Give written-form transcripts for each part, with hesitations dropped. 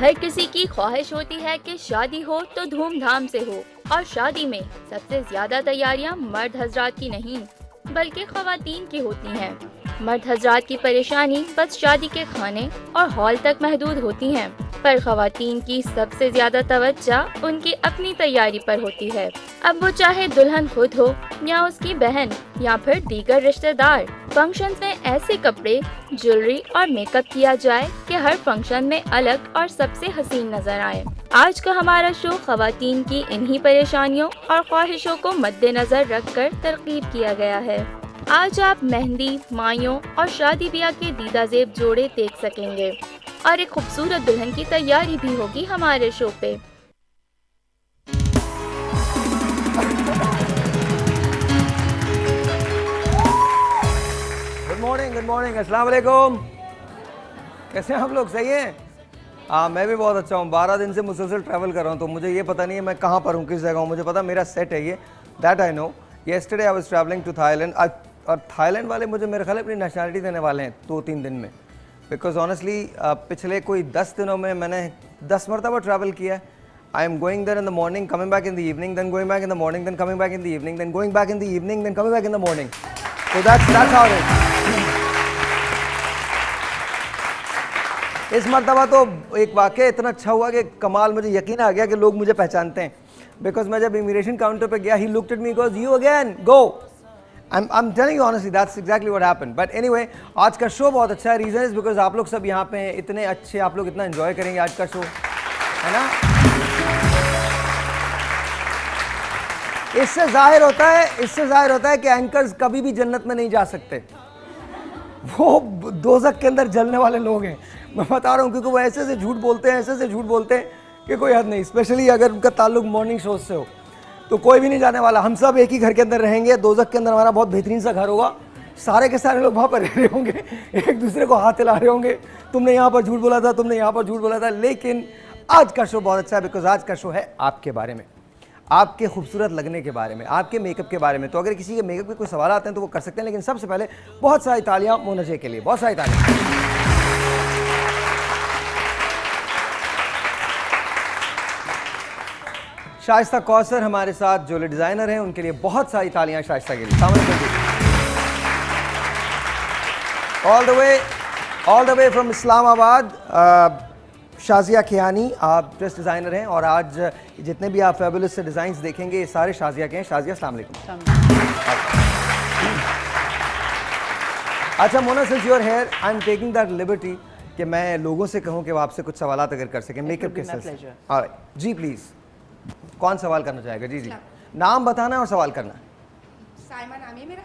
हर किसी की ख्वाहिश होती है कि शादी हो तो धूमधाम से हो, और शादी में सबसे ज्यादा तैयारियां मर्द हजरात की नहीं बल्कि ख्वातीन की होती हैं। मर्द हजरात की परेशानी बस शादी के खाने और हॉल तक महदूद होती हैं, पर ख्वातीन की सबसे ज्यादा तवज्जो उनकी अपनी तैयारी पर होती है। अब वो चाहे दुल्हन खुद हो या उसकी बहन या फिर दीगर रिश्तेदार, फंक्शन में ऐसे कपड़े, ज्वेलरी और मेकअप किया जाए कि हर फंक्शन में अलग और सबसे हसीन नजर आए। आज का हमारा शो ख्वातीन की इन्हीं परेशानियों और ख्वाहिशों को मद्देनजर रखकर तरकीब किया गया है। आज आप मेहंदी, मायों और शादी ब्याह के दीदाजेब जोड़े देख सकेंगे और एक खूबसूरत दुल्हन की तैयारी भी होगी हमारे शो पे। गुड मॉर्निंग, अस्सलाम वालेकुम। कैसे हैं आप लोग? सही हैं? हाँ, मैं भी बहुत अच्छा हूँ। 12 दिन से मुसलसल ट्रैवल कर रहा हूँ, तो मुझे ये पता नहीं है मैं कहाँ पर हूँ, किस जगह हूँ। मुझे पता मेरा सेट है ये, that I know. Yesterday I was travelling to Thailand, और थाईलैंड वाले मुझे मेरे ख्याल अपनी नेशनलिटी देने वाले हैं 2-3 दिन में, बिकॉज ऑनेस्टली पिछले कोई 10 दिनों में मैंने 10 मरतबा ट्रैवल किया है। I am going there in the morning, coming back in the evening, then going back in the morning, then coming back in the evening, then going back in the evening, then coming back in the morning. So that's how it is. इस मरतबा तो एक वाक़या इतना अच्छा हुआ कि कमाल, मुझे यकीन आ गया कि लोग मुझे पहचानते हैं, बिकॉज मैं जब इमिग्रेशन काउंटर पे गया, he looked at me, goes you again, go. I'm telling you honestly, that's exactly what happened. But anyway, आज का शो बहुत अच्छा है। रीज़न इज़ बिकॉज आप लोग सब यहाँ पे हैं, इतने अच्छे, आप लोग इतना एंजॉय करेंगे आज का शो, है ना? इससे जाहिर होता है कि एंकर्स कभी भी जन्नत में नहीं जा सकते, वो दोज़ख के अंदर जलने वाले लोग हैं। मैं बता रहा हूँ, क्योंकि वो ऐसे से झूठ बोलते हैं कि कोई हद नहीं, स्पेशली अगर उनका ताल्लुक मॉर्निंग शो से हो, तो कोई भी नहीं जाने वाला। हम सब एक ही घर के अंदर रहेंगे, दोज़ख के अंदर हमारा बहुत बेहतरीन सा घर होगा, सारे के सारे लोग वहाँ पर रह रहे होंगे, एक दूसरे को हाथ हिला रहे होंगे, तुमने यहाँ पर झूठ बोला था, तुमने यहाँ पर झूठ बोला था। लेकिन आज का शो बहुत अच्छा है, बिकॉज आज का शो है आपके बारे में, आपके खूबसूरत लगने के बारे में, आपके मेकअप के बारे में। तो अगर किसी के मेकअप के कोई सवाल आते हैं तो वो कर सकते हैं, लेकिन सबसे पहले बहुत सारी तालियाँ मोनजे के लिए, बहुत सारी तालियाँ। शाइस्ता कौसर हमारे साथ ज्वेलरी डिज़ाइनर हैं, उनके लिए बहुत सारी तालियां शाइस्ता के लिए। All the way from Islamabad, Shazia Khiani, आप ड्रेस डिज़ाइनर हैं, और आज जितने भी आप फेबुलस से डिज़ाइंस देखेंगे ये सारे शाजिया के हैं। शाजिया, अस्सलाम वालेकुम। अच्छा Mona, since you're here, I am taking that liberty कि मैं लोगों से कहूँ कि वो आपसे कुछ सवाल अगर कर सकें मेकअप के सिलसिले। जी प्लीज़, कौन सवाल करना चाहेगा? जी, नाम बताना और सवाल करना। साइमा नाम है मेरा,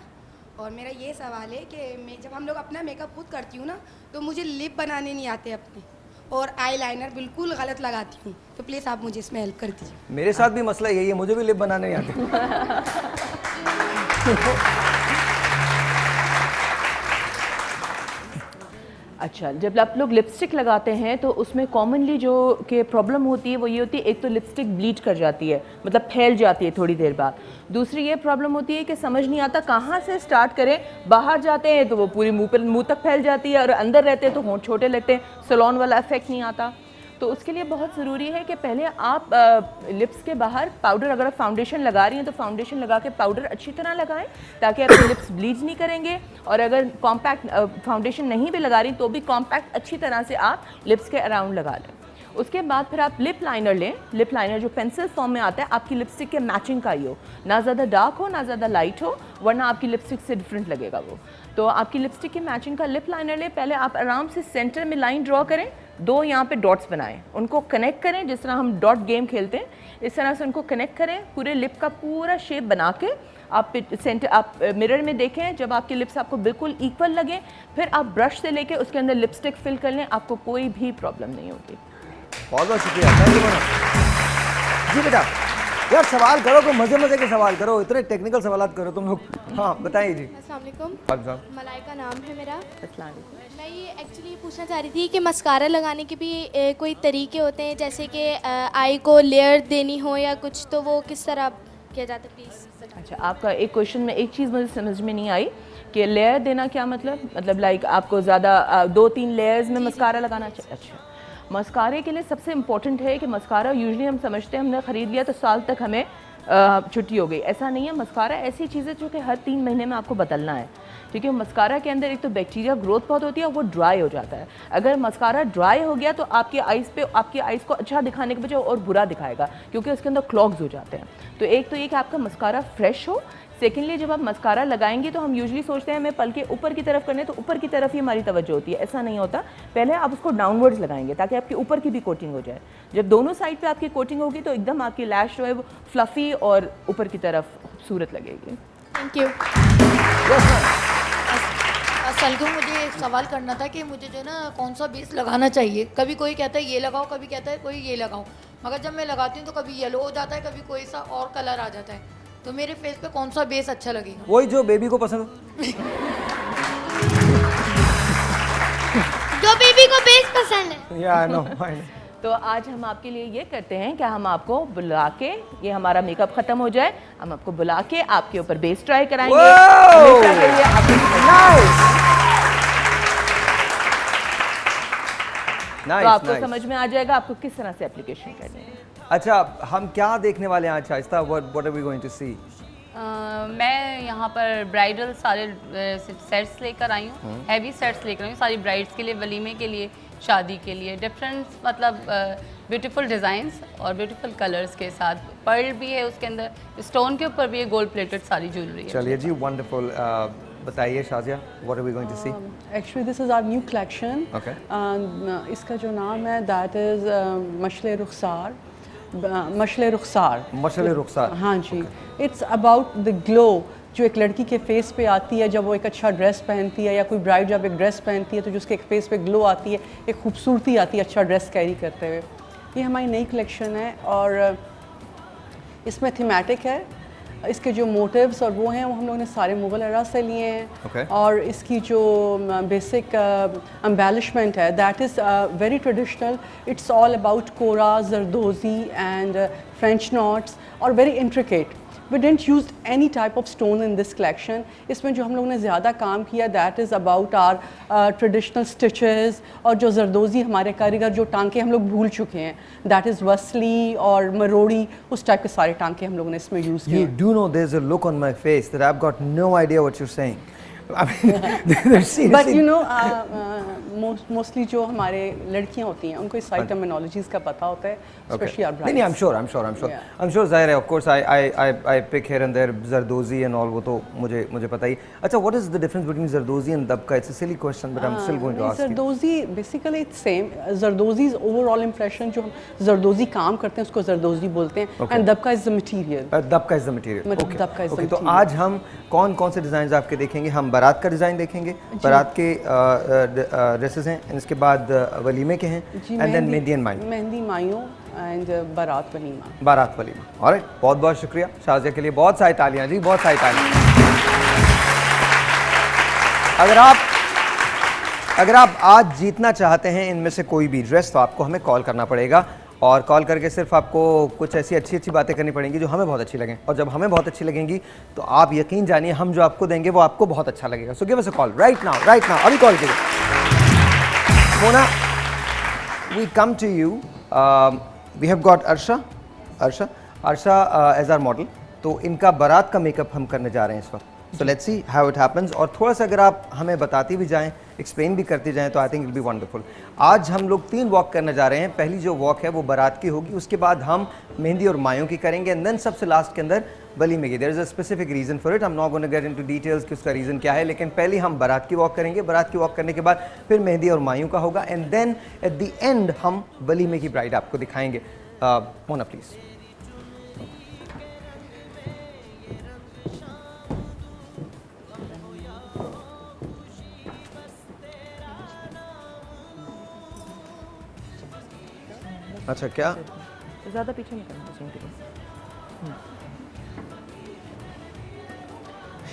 और मेरा ये सवाल है कि जब हम लोग अपना मेकअप खुद करती हूँ ना, तो मुझे लिप बनाने नहीं आते अपने, और आईलाइनर बिल्कुल गलत लगाती हूँ, तो प्लीज़ आप मुझे इसमें हेल्प कर दीजिए। मेरे साथ भी मसला यही है, मुझे भी लिप बनाने नहीं आते। अच्छा, जब आप लोग लिपस्टिक लगाते हैं तो उसमें कॉमनली जो कि प्रॉब्लम होती है वो ये होती है, एक तो लिपस्टिक ब्लीच कर जाती है, मतलब फैल जाती है थोड़ी देर बाद। दूसरी ये प्रॉब्लम होती है कि समझ नहीं आता कहाँ से स्टार्ट करें। बाहर जाते हैं तो वो पूरी मुंह तक फैल जाती है, और अंदर रहते हैं तो होंठ छोटे लगते हैं, सलोन वाला इफेक्ट नहीं आता। तो उसके लिए बहुत ज़रूरी है कि पहले आप लिप्स के बाहर पाउडर, अगर आप फाउंडेशन लगा रही हैं तो फाउंडेशन लगा के पाउडर अच्छी तरह लगाएं, ताकि आपके लिप्स ब्लीच नहीं करेंगे। और अगर कॉम्पैक्ट फाउंडेशन नहीं भी लगा रही तो भी कॉम्पैक्ट अच्छी तरह से आप लिप्स के अराउंड लगा लें। उसके बाद फिर आप लिप लाइनर लें। लिप लाइनर जो पेंसिल फॉर्म में आता है, आपकी लिपस्टिक के मैचिंग का ही हो, ना ज़्यादा डार्क हो ना ज़्यादा लाइट हो, वरना आपकी लिपस्टिक से डिफरेंट लगेगा वो। तो आपकी लिपस्टिक के मैचिंग का लिप लाइनर लें। पहले आप आराम से सेंटर में लाइन ड्रॉ करें, 2 यहाँ पे डॉट्स बनाएं, उनको कनेक्ट करें, जिस तरह हम डॉट गेम खेलते हैं इस तरह से उनको कनेक्ट करें। पूरे लिप का पूरा शेप बना के आप मिरर में देखें, जब आपके लिप्स आपको बिल्कुल इक्वल लगे, फिर आप ब्रश से लेके उसके अंदर लिपस्टिक फिल कर लें, आपको कोई भी प्रॉब्लम नहीं होगी। बहुत बहुत शुक्रिया, थैंक यू मोना। जी बेटा, यार सवाल करो, तो मज़े के सवाल करो, इतने टेक्निकल सवाल करो तुम लोग। हाँ बताइए जी। अस्सलाम वालेकुम, मलाइका नाम है मेरा। अस्सलाम वालेकुम। मैं ये एक्चुअली पूछना चाह रही थी कि मस्कारा लगाने के भी कोई तरीके होते हैं, जैसे कि आई को लेयर देनी हो या कुछ, तो वो किस तरह किया जाता है प्लीज़? अच्छा, आपका एक क्वेश्चन में एक चीज़ मुझे समझ में नहीं आई कि लेयर देना क्या मतलब लाइक आपको ज़्यादा 2-3 लेयर्स में मस्कारा लगाना चाहिए। अच्छा, मस्कारे के लिए सबसे इम्पोर्टेंट है कि मस्कारा यूजुअली हम समझते हैं हमने ख़रीद लिया तो साल तक हमें छुट्टी हो गई, ऐसा नहीं है। मस्कारा ऐसी चीज़ है जो कि हर 3 महीने में आपको बदलना है, क्योंकि मस्कारा के अंदर एक तो बैक्टीरिया ग्रोथ बहुत होती है और वो ड्राई हो जाता है। अगर मस्कारा ड्राई हो गया तो आपकी आइज़ को अच्छा दिखाने के बजाय और बुरा दिखाएगा, क्योंकि उसके अंदर क्लॉग्स हो जाते हैं। तो एक तो ये कि आपका मस्कारा फ्रेश हो। सेकेंडली, जब आप मस्कारा लगाएंगे तो हम यूजुअली सोचते हैं हमें पल के ऊपर की तरफ करने, तो ऊपर की तरफ ही हमारी तवज्जो होती है, ऐसा नहीं होता। पहले आप उसको डाउनवर्ड्स लगाएंगे ताकि आपके ऊपर की भी कोटिंग हो जाए। जब दोनों साइड पे आपकी कोटिंग होगी तो एकदम आपकी लैश जो है वो फ्लफ़ी और ऊपर की तरफ खूबसूरत लगेगी। Thank you. सलगू, मुझे एक सवाल करना था कि मुझे जो है ना कौन सा बेस लगाना चाहिए। कभी कोई कहता है ये लगाओ, कभी कहता है कोई ये लगाओ, मगर जब मैं लगाती हूँ तो कभी येलो हो जाता है, कभी कोई सा और कलर आ जाता है। तो मेरे फेस पे कौन सा बेस अच्छा लगेगा? वही जो बेबी को पसंद हो। जो बेबी को बेस पसंद है। या नो। तो आज हम आपके लिए ये करते हैं कि हम आपको बुला के, ये हमारा मेकअप खत्म हो जाए, हम आपको बुला के आपके ऊपर बेस ट्राई कराएंगे। हमेशा के लिए तो आपको समझ में आ जाएगा आपको किस तरह से एप्लीकेशन करनी है। अच्छा, हम क्या देखने वाले हैं आज Shaista? What are we going to see? मैं यहाँ पर ब्राइडल सारे सेट्स लेकर आई हूँ, हैवी सेट्स लेकर आई हूँ सारी ब्राइड्स के लिए, वलीमे के लिए, शादी के लिए। डिफरेंट मतलब ब्यूटीफुल डिज़ाइंस और ब्यूटीफुल कलर्स के साथ, पर्ल भी है उसके अंदर, स्टोन के ऊपर भी है, गोल्ड प्लेटेड सारी ज्वेलरी है। चलिए जी, वंडरफुल। बताइए Shazia, what are we going to see? Actually, this is our new collection. Okay. इसका जो नाम है that is मशले रुखसार। मशले रुखसार। मशले रुखसार। हाँ जी। It's about the glow जो एक लड़की के फेस पे आती है जब वो एक अच्छा ड्रेस पहनती है, या कोई ब्राइड जब एक ड्रेस पहनती है तो जो उसके एक फेस पे ग्लो आती है, एक खूबसूरती आती है अच्छा ड्रेस कैरी करते हुए। ये हमारी नई कलेक्शन है और इसमें थीमेटिक है। इसके जो मोटिव्स और वो हैं वो हम लोगों ने सारे मुग़ल एरा से लिए हैं। Okay. और इसकी जो बेसिक एम्बेलिशमेंट है that is very traditional. It's all about kora, zardozi and French knots और very intricate. We didn't use any type of stone in this collection. इसमें जो हम लोगों ने ज़्यादा काम किया that is about our traditional stitches, और जो जरदोज़ी हमारे कारीगर जो टांके हम लोग भूल चुके हैं, that is वसली और मरोड़ी, उस टाइप के सारे टांके हम लोगों ने इसमें यूज़ किए। You do know there's a look on my face that I've got no idea what you're saying. I mean, seriously. But you know, mostly जो हमारे लड़कियां होती हैं उनको इस सारी टर्मिनोलॉजीज का पता होता है, स्पेशली आवर ब्राइड्स। नहीं, I'm sure ज़ाहिर है, of course I pick here and there Zardozi and all, वो तो मुझे पता ही। अच्छा, what is the difference between Zardozi and Dabka? It's a silly question but I'm still going to ask you. Zardozi basically it's same. Zardozi's overall impression जो हम Zardozi काम करते हैं उसको Zardozi बोलते हैं, and Dabka is the material. Dabka is the material. Okay. Dabka is the तो material. आज हम कौन से डिज़ाइन आपके देखेंगे? हम बारात का डिज़ाइन देखेंगे, बारात के ड्रेसेस हैं, इसके बाद वलीमे के हैं, एंड देन मेहंदी एंड माई, मेहंदी माइयों एंड बारात वलीमा। बारात वलीमा। ऑलराइट, बहुत शुक्रिया शाजिया के लिए, बहुत सारी तालियां जी, बहुत सारी तालियां। अगर आप आज जीतना चाहते हैं इनमें से कोई भी ड्रेस तो आपको हमें कॉल करना पड़ेगा, और कॉल करके सिर्फ आपको कुछ ऐसी अच्छी बातें करनी पड़ेंगी जो हमें बहुत अच्छी लगें, और जब हमें बहुत अच्छी लगेंगी तो आप यकीन जानिए हम जो आपको देंगे वो आपको बहुत अच्छा लगेगा। So give us a call right now, अभी कॉल कीजिए। Mona, we come to you, we have got Arsha as our model. तो इनका बारात का मेकअप हम करने जा रहे हैं इस वक्त। So let's see how it happens, और थोड़ा सा अगर आप हमें बताती भी जाएं, एक्सप्लेन भी करती जाएं, तो I think it be wonderful. आज हम लोग 3 वॉक करने जा रहे हैं। पहली जो वॉक है वो बारात की होगी, उसके बाद हम मेहंदी और मायों की करेंगे, एंड देन सबसे लास्ट के अंदर वलीमे की। There is a specific reason for it, I am not going to get into details कि उसका रीज़न क्या है, लेकिन पहले हम बारात की वॉक करेंगे। बारात की वॉक करने के बाद फिर मेहंदी और मायों का होगा, and then at the end हम वलीमे की ब्राइड आपको दिखाएंगे। मोना प्लीज़। अच्छा, क्या ज़्यादा पीछे नहीं करना चाहिए।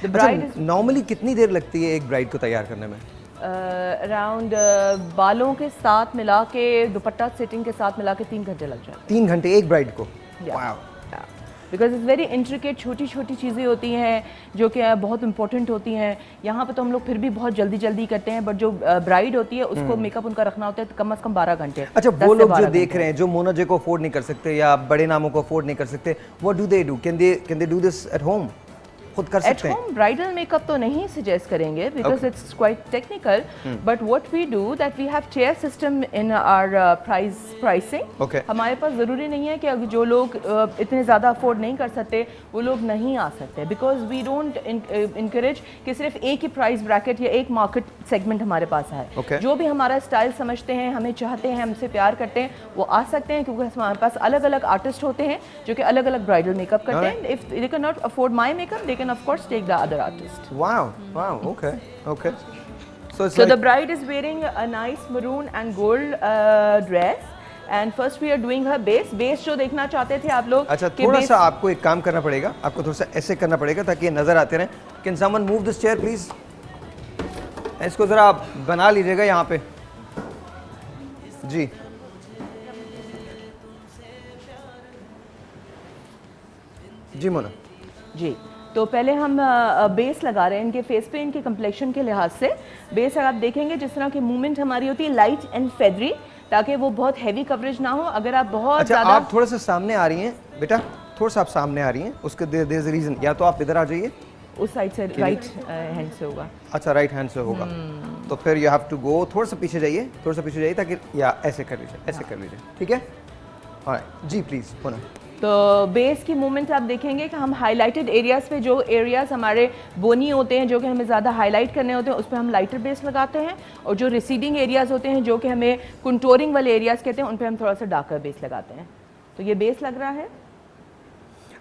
The bride is नॉर्मली कितनी देर लगती है एक ब्राइड को तैयार करने में? अराउंड बालों के साथ मिला के, दुपट्टा सेटिंग के साथ मिला के 3 घंटे लग जाते 3 घंटे एक ब्राइड को? Yeah. Wow. Because it's very intricate, छोटी छोटी चीज़ें होती हैं जो कि बहुत इंपॉर्टेंट होती हैं। यहाँ पे तो हम लोग फिर भी बहुत जल्दी जल्दी करते हैं, बट जो ब्राइड होती है उसको मेकअप उनका रखना होता है तो कम से कम 12 घंटे। अच्छा, वो लोग जो देख रहे हैं जो मोना जे को अफोर्ड नहीं कर सकते या बड़े नामों को अफोर्ड नहीं कर सकते, what do they do? Can they do this at home? खुद कर सकते हैं? एट होम ब्राइडल मेकअप तो नहीं सजेस्ट करेंगे because it's quite technical, but what we do that we have tier system in our pricing. हमारे पास ज़रूरी नहीं है कि जो लोग इतने ज़्यादा अफोर्ड नहीं कर सकते वो लोग नहीं आ सकते, बिकॉज वी डोंट इनकरेज कि सिर्फ एक ही प्राइस ब्रैकेट या एक मार्केट सेगमेंट हमारे पास है। जो भी हमारा स्टाइल समझते हैं, हमें चाहते हैं, हमसे प्यार करते हैं, वो आ सकते हैं, क्योंकि हमारे पास अलग अलग आर्टिस्ट होते हैं जो कि अलग अलग ब्राइडल मेकअप करते हैं। If they can not afford my makeup, they can of course take the other artist. Wow, okay. So it's So like the bride is wearing a nice maroon and gold dress, and first we are doing her base. Base जो देखना चाहते थे आप लोग। अच्छा, थोड़ा सा आपको एक काम करना पड़ेगा, आपको थोड़ा सा ऐसे करना पड़ेगा ताकि ये नजर आते रहे। Can someone move this chair please? इसको जरा आप बना लीजिएगा यहाँ पे जी। जी मोना जी, तो पहले हम बेस लगा रहे हैं इनके फेस पे, इनके कम्प्लेक्शन के लिहाज से। बेस अगर आप देखेंगे जिस तरह की मूवमेंट हमारी होती है लाइट एंड फेदरी, ताकि वो बहुत हैवी कवरेज ना हो। अगर आप बहुत अच्छा, आप थोड़ा सा सामने आ रही हैं बेटा, थोड़ा सा आप सामने आ रही हैं, उसके देयर इज रीजन। या तो आप इधर आ जाइए, उस साइड से राइट हैंड से होगा। अच्छा, राइट हैंड से होगा, तो फिर यू हैव टू गो, थोड़ा सा पीछे जाइए, थोड़ा सा पीछे जाइए, ताकि या ऐसे कर लीजिए, ऐसे कर लीजिए, ठीक है? ऑलराइट जी, प्लीज मोना। तो बेस की मूवमेंट आप देखेंगे कि हम हाईलाइटेड एरियाज़ पे, जो एरियाज़ हमारे बोनी होते हैं, जो कि हमें ज़्यादा हाईलाइट करने होते हैं, उस पर हम लाइटर बेस लगाते हैं, और जो रिसीडिंग एरियाज़ होते हैं, जो कि हमें कंटूरिंग वाले एरियाज़ कहते हैं, उन पर हम थोड़ा सा डार्कर बेस लगाते हैं। तो ये बेस लग रहा है।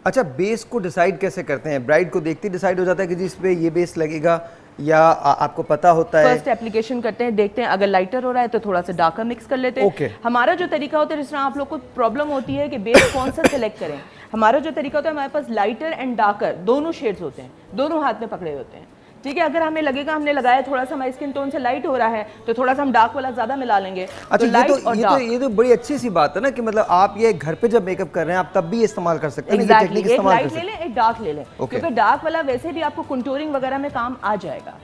अच्छा, बेस को डिसाइड कैसे करते हैं? ब्राइड को देखते ही डिसाइड हो जाता है कि जी इस पे ये बेस लगेगा, या आपको पता होता है? फर्स्ट एप्लीकेशन करते हैं, देखते हैं अगर लाइटर हो रहा है तो थोड़ा सा डार्कर मिक्स कर लेते हैं। हमारा जो तरीका होता है, जिस तरह आप लोग को प्रॉब्लम होती है कि बेस कौन सा सिलेक्ट करें, हमारा जो तरीका होता है, हमारे पास लाइटर एंड डार्कर दोनों शेड्स होते हैं, दोनों हाथ में पकड़े होते हैं, ठीक है? अगर हमें लगेगा हमने लगाया थोड़ा सा हमारी स्किन टोन से लाइट हो रहा है तो थोड़ा सा हम डार्क वाला ज्यादा मिला लेंगे। अच्छा, तो ये तो बड़ी अच्छी सी बात है ना कि मतलब आप ये घर पे जब मेकअप कर रहे हैं आप तब भी इस्तेमाल कर सकते हैं। एक लाइट ले लें, एक डार्क ले लें, क्योंकि डार्क वाला वैसे भी आपको कंटूरिंग वगैरह में काम आ जाएगा,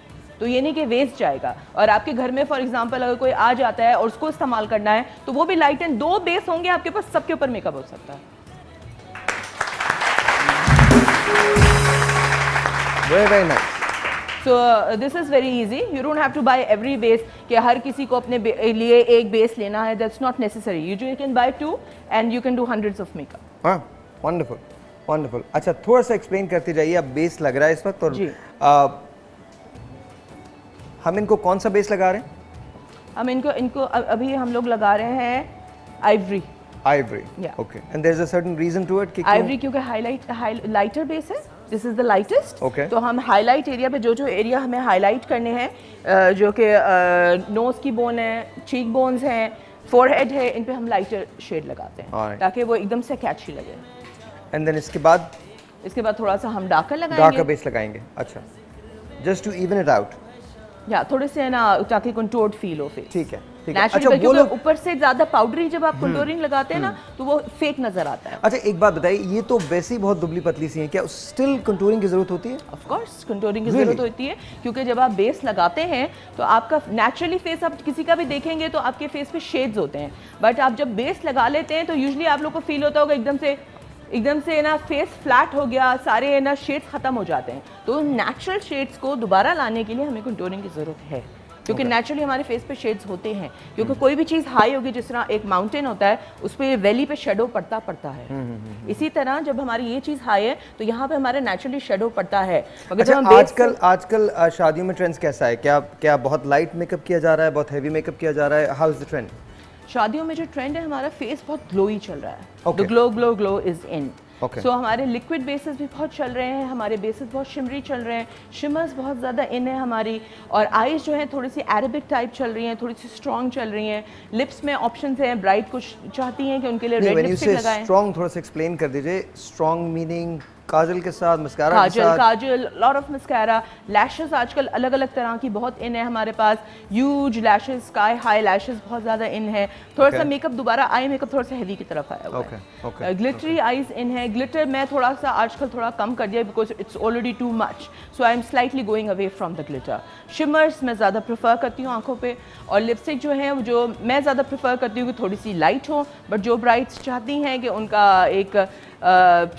तो ये नहीं कि वेस्ट जाएगा। और आपके घर में फॉर एग्जांपल अगर कोई आ जाता है और उसको इस्तेमाल करना है तो वो भी लाइट एंड दो बेस होंगे आपके पास, सबके ऊपर मेकअप हो सकता है। Very nice. So this is very easy. You don't have to buy every base कि हर किसी को अपने लिए एक बेस लेना है. That's not necessary. You can buy 2 and you can do hundreds of makeup. हाँ, wonderful, wonderful. अच्छा, थोड़ा सा एक्सप्लेन करती जाइए। अब बेस लग रहा है इस वक्त, और हम इनको कौन सा बेस लगा रहे हैं? हम इनको अभी हम लोग लगा रहे हैं Ivory. Ivory. Yeah. Okay. And there's a certain reason to it. Ivory क्योंकि लाइटर बेस है. This is the lightest. Okay. तो हम हाईलाइट एरिया पे जो एरिया हमें हाईलाइट करने हैं, जो कि नोज की बोन है, चीक बोन्स हैं, फोरहेड है, इन पे हम लाइटर शेड लगाते हैं ताकि वो एकदम से कैची लगे। And then इसके बाद थोड़ा सा हम डार्कर लगाएंगे। डार्कर बेस लगाएंगे। अच्छा, just to even it out. या थोड़े से ना ताकि कंटूर्ड फील हो फेस। ठीक है। अच्छा, वो लोग ऊपर से ज्यादा पाउडरी जब आप कंटूरिंग लगाते हैं ना तो वो फेक नजर आता है। अच्छा, एक बात बताइए, ये तो वैसे ही बहुत दुबली पतली सी हैं, क्या स्टिल कंटूरिंग की जरूरत होती है? ऑफ कोर्स कंटूरिंग की जरूरत होती है, क्योंकि जब आप बेस लगाते हैं तो आपका नेचुरली फेस, आप किसी का भी देखेंगे तो आपके फेस पे शेड्स होते हैं, बट आप जब बेस लगा लेते हैं तो यूजुअली आप लोग को फील होता होगा एकदम से ना फेस फ्लैट हो गया, सारे ना शेड्स खत्म हो जाते हैं। तो नेचुरल शेड्स को दोबारा लाने के लिए हमें कंटूरिंग की जरूरत है, क्योंकि नेचुरली हमारे फेस पे शेड्स होते हैं, क्योंकि कोई भी चीज़ हाई होगी, जिस तरह एक माउंटेन होता है उस पर वैली पे शेडो पड़ता है, इसी तरह जब हमारी ये चीज़ हाई है तो यहाँ पे हमारे नेचुरली शेडो पड़ता है। अच्छा, आजकल शादियों में ट्रेंड्स कैसा है? क्या बहुत लाइट मेकअप किया जा रहा है, बहुत हैवी मेकअप किया जा रहा है? How is the trend? शादियों में जो ट्रेंड है, हमारा फेस बहुत ग्लोई चल रहा है। The glow is in. So हमारे लिक्विड बेसिस भी बहुत चल रहे हैं, हमारे बेसिस बहुत शिमरी चल रहे हैं, शिमर्स बहुत ज़्यादा इन है हमारी, और आईज जो है थोड़ी सी अरेबिक टाइप चल रही हैं, थोड़ी सी स्ट्रॉन्ग चल रही हैं। लिप्स में ऑप्शंस हैं, ब्राइड कुछ चाहती हैं कि उनके लिए रेड लिपस्टिक लगाएं। स्ट्रॉन्ग थोड़ा सा एक्सप्लेन कर दीजिए। स्ट्रॉन्ग मीनिंग काजल के साथ, मस्कारा के साथ, kajal, lot of mascara, lashes आजकल अलग अलग तरह की बहुत इन है हमारे पास, huge lashes, sky high lashes बहुत ज़्यादा इन है। थोड़ा सा मेकअप दोबारा आई मेकअप थोड़ा सा हेवी की तरफ आया हुआ है। ग्लिटरी आईज इन है। ग्लिटर मैं थोड़ा सा आजकल थोड़ा कम कर दिया because it's already too much, so I am slightly going away from the glitter. Shimmers मैं ज़्यादा प्रेफर करती हूँ आंखों पे, और लिपस्टिक जो है जो मैं ज़्यादा प्रेफर करती हूँ कि थोड़ी सी लाइट हो, बट जो ब्राइड्स चाहती हैं कि उनका एक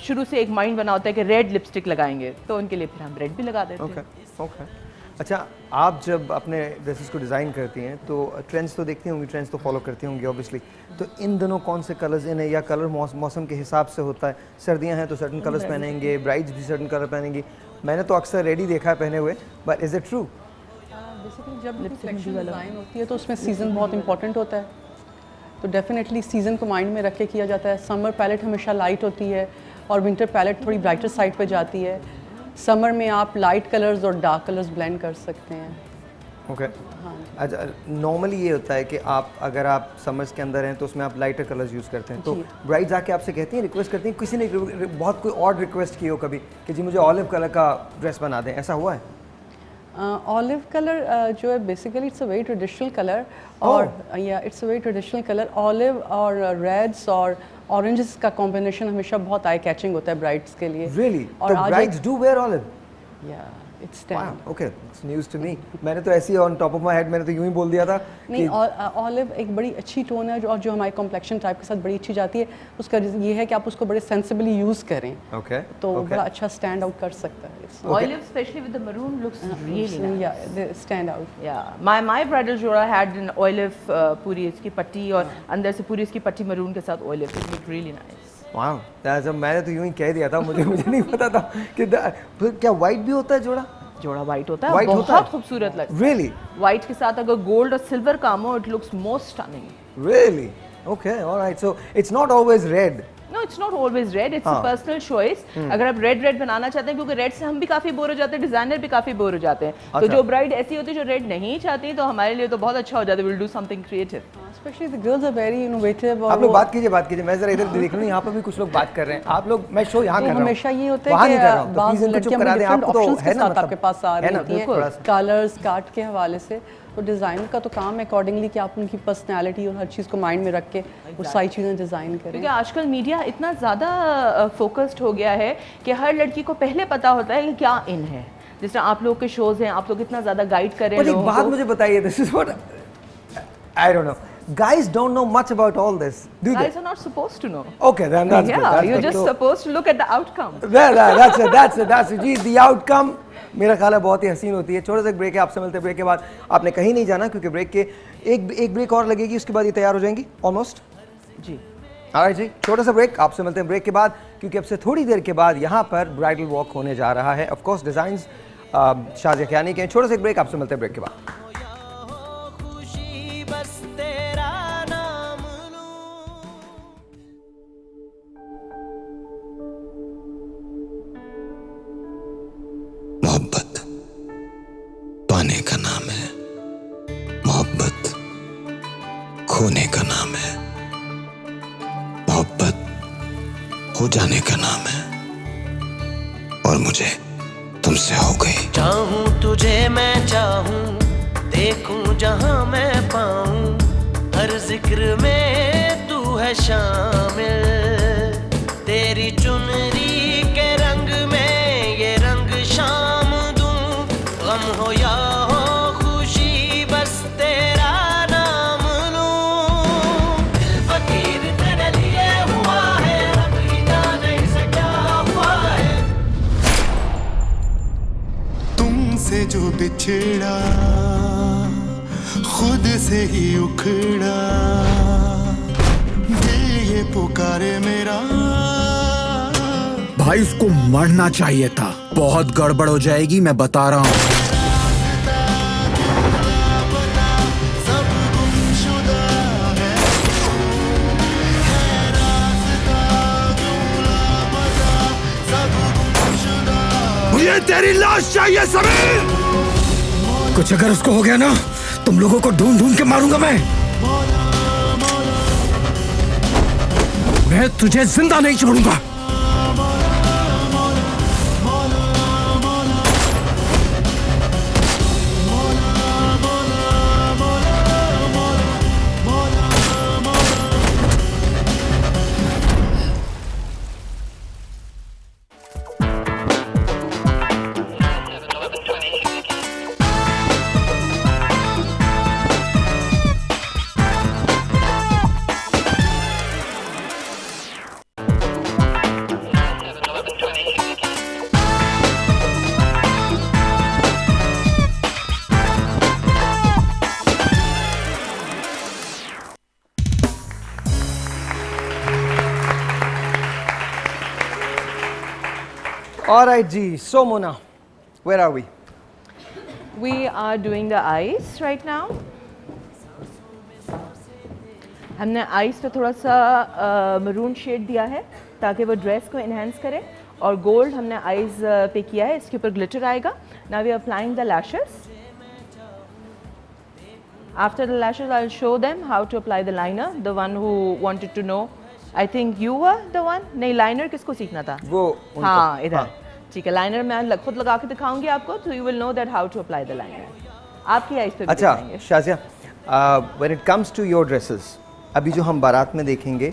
शुरू से एक माइंड बना होता है कि रेड लिपस्टिक लगाएंगे, तो उनके लिए फिर हम रेड भी लगा देते हैं। ओके। अच्छा, आप जब अपने ड्रेसेस को डिज़ाइन करती हैं तो ट्रेंड्स तो देखती होंगी, ट्रेंड्स तो फॉलो करती होंगी ऑब्वियसली, तो इन दिनों कौन से कलर्स इन है, या कलर मौसम के हिसाब से होता है? सर्दियां हैं तो सर्टन कलर्स पहनेंगे, ब्राइड्स भी सर्टन कलर पहनेंगी। मैंने तो अक्सर रेड ही देखा है पहने हुए, but is it true? Basically जब कलेक्शन डिज़ाइन होती है तो उसमें सीज़न बहुत इंपॉर्टेंट होता है, तो डेफिनेटली सीज़न को माइंड में रख के किया जाता है। समर पैलेट हमेशा लाइट होती है और विंटर पैलेट थोड़ी ब्राइटर साइड पे जाती है। समर में आप लाइट कलर्स और डार्क कलर्स ब्लेंड कर सकते हैं। ओके। अच्छा, नॉर्मली ये होता है कि अगर आप समर्स के अंदर हैं तो उसमें आप लाइटर कलर्स यूज़ करते हैं, तो ब्राइड्स आके आपसे कहती हैं, रिक्वेस्ट करती हैं, किसी ने बहुत कोई और रिक्वेस्ट की हो कभी कि जी मुझे ऑलिव कलर का ड्रेस बना दें, ऐसा हुआ है? ऑलिव कलर जो है basically it's a very traditional colour, और या it's a very traditional colour. Olive और रेड्स और ऑरेंजेस का कॉम्बिनेशन हमेशा बहुत आई कैचिंग होता है ब्राइड्स के लिए। Really? और तो ब्राइड्स डू वेयर ऑलिव? या it's okay, it's news to me. मैंने तो ऐसे ही on top of my head मैंने तो यूं ही बोल दिया था नहीं, ऑलिव एक बड़ी अच्छी टोन है और जो हमारी कॉम्प्लेक्शन टाइप के साथ बड़ी अच्छी जाती है। उसका ये है कि आप उसको बड़े सेंसिबली यूज़ करें, तो बड़ा अच्छा स्टैंड आउट कर सकता है। Olive, especially with the maroon, looks really nice. Yeah, they stand out. Yeah, my bridal जोड़ा had an olive पूरी इसकी पट्टी और अंदर से पूरी इसकी पट्टी maroon के साथ olive. It looked really nice. वाह, जब मैंने तो यूं ही कह दिया था, मुझे नहीं पता था कि फिर क्या वाइट भी होता है जोड़ा वाइट होता है, White बहुत खूबसूरत लगता है। Really? वाइट के साथ अगर गोल्ड और सिल्वर काम हो, it looks most stunning. Really? Okay, all right. So it's not always red. No, it's not always red. It's a personal choice. अगर आप रेड बनाना चाहते हैं, क्योंकि रेड से हम भी काफी बोर हो जाते हैं, डिजाइनर भी काफी बोर हो जाते हैं, तो जो ब्राइड ऐसी होती है जो रेड नहीं चाहती, तो हमारे लिए तो बहुत अच्छा हो जाता है। We'll do something creative. Especially the girls are very innovative. आप लोग बात कीजिए। मैं जरा इधर देख रहा हूँ, यहाँ पर भी कुछ लोग बात कर रहे हैं। आप लोग, मैं शो यहाँ कर रहा हूँ। हमेशा ये होता है कि बाज़ लड़कियाँ डिफरेंट ऑप्शंस के साथ आपके पास आ रही होती हैं, कलर्स काट के हवाले से। तो डिज़ाइनर का तो काम है अकॉर्डिंगली कि आप उनकी पर्सनैलिटी और हर चीज़ को माइंड में रख के वो सारी चीज़ें डिज़ाइन करें। क्योंकि आजकल मीडिया इतना ज़्यादा फोकस्ड हो गया है कि हर लड़की को पहले पता होता है कि क्या इन है। जिस तरह आप लोग के शोज हैं, आप लोग इतना ज़्यादा गाइड कर रहे हैं लोगों को। एक बात मुझे बताइए, this is what I don't know, guys don't know much about all this, do they? Guys are not supposed to know. Okay, then that's good. Yeah, you're just supposed to look at the outcome. That's it. जी, the outcome मेरा ख्याल है बहुत ही हसीन होती है। छोटा सा ब्रेक है, आपसे मिलते हैं ब्रेक के बाद। आपने कहीं नहीं जाना, क्योंकि ब्रेक के एक ब्रेक और लगेगी, उसके बाद ये तैयार हो जाएंगी ऑलमोस्ट जी। ऑलराइट जी, छोटा सा ब्रेक, आपसे मिलते हैं ब्रेक के बाद, क्योंकि अब से थोड़ी देर के बाद यहाँ पर ब्राइडल वॉक होने जा रहा है। ऑफ कोर्स डिजाइन्स शाज़िया ख़ियानी के। छोटा सा ब्रेक, आपसे मिलते हैं ब्रेक के बाद। मोहब्बत पाने का नाम है, मोहब्बत खोने का नाम है, मोहब्बत हो जाने का नाम है, और मुझे तुमसे हो गई। चाहूं तुझे मैं चाहूं, देखूं जहां मैं पाऊं, हर जिक्र में तू है शामिल। तेरी चुनरी के रंग में ये रंग शाम दूं, गम हो या हो खुशी बस तेरा नाम लूं। दिल फकीर तेरे लिए हुआ है, रब ही जाने से क्या हुआ है। तुमसे जो बिछड़ा खुद से ही उखड़ा, दिल ये पुकारे मेरा। भाई उसको मरना चाहिए था, बहुत गड़बड़ हो जाएगी, मैं बता रहा हूँ। मुझे तेरी लाश चाहिए समीर। कुछ अगर उसको हो गया ना, तुम लोगों को ढूंढ ढूंढ के मारूंगा मैं तुझे जिंदा नहीं छोड़ूंगा। All right, जी. So Mona, where are we? We are doing the eyes right now. हमने आइज पे थोड़ा सा मरून शेड दिया है ताकि वो ड्रेस को इन्हेंस करे, और गोल्ड हमने आइज पे किया है, इसके ऊपर ग्लिटर आएगा. Now we are applying the lashes. After the lashes, I'll show them how to apply the liner. The one who wanted to know, I think you were the one. नहीं, liner किसको सीखना था? वो हाँ, इधर. ठीक है, लाइनर मैं खुद लगा के दिखाऊंगी आपको, तो you will know that how to apply the liner. आपकी आइज पे भी अच्छा दिखाएंगे. Shazia, when it comes to your dresses, अभी जो हम बारात में देखेंगे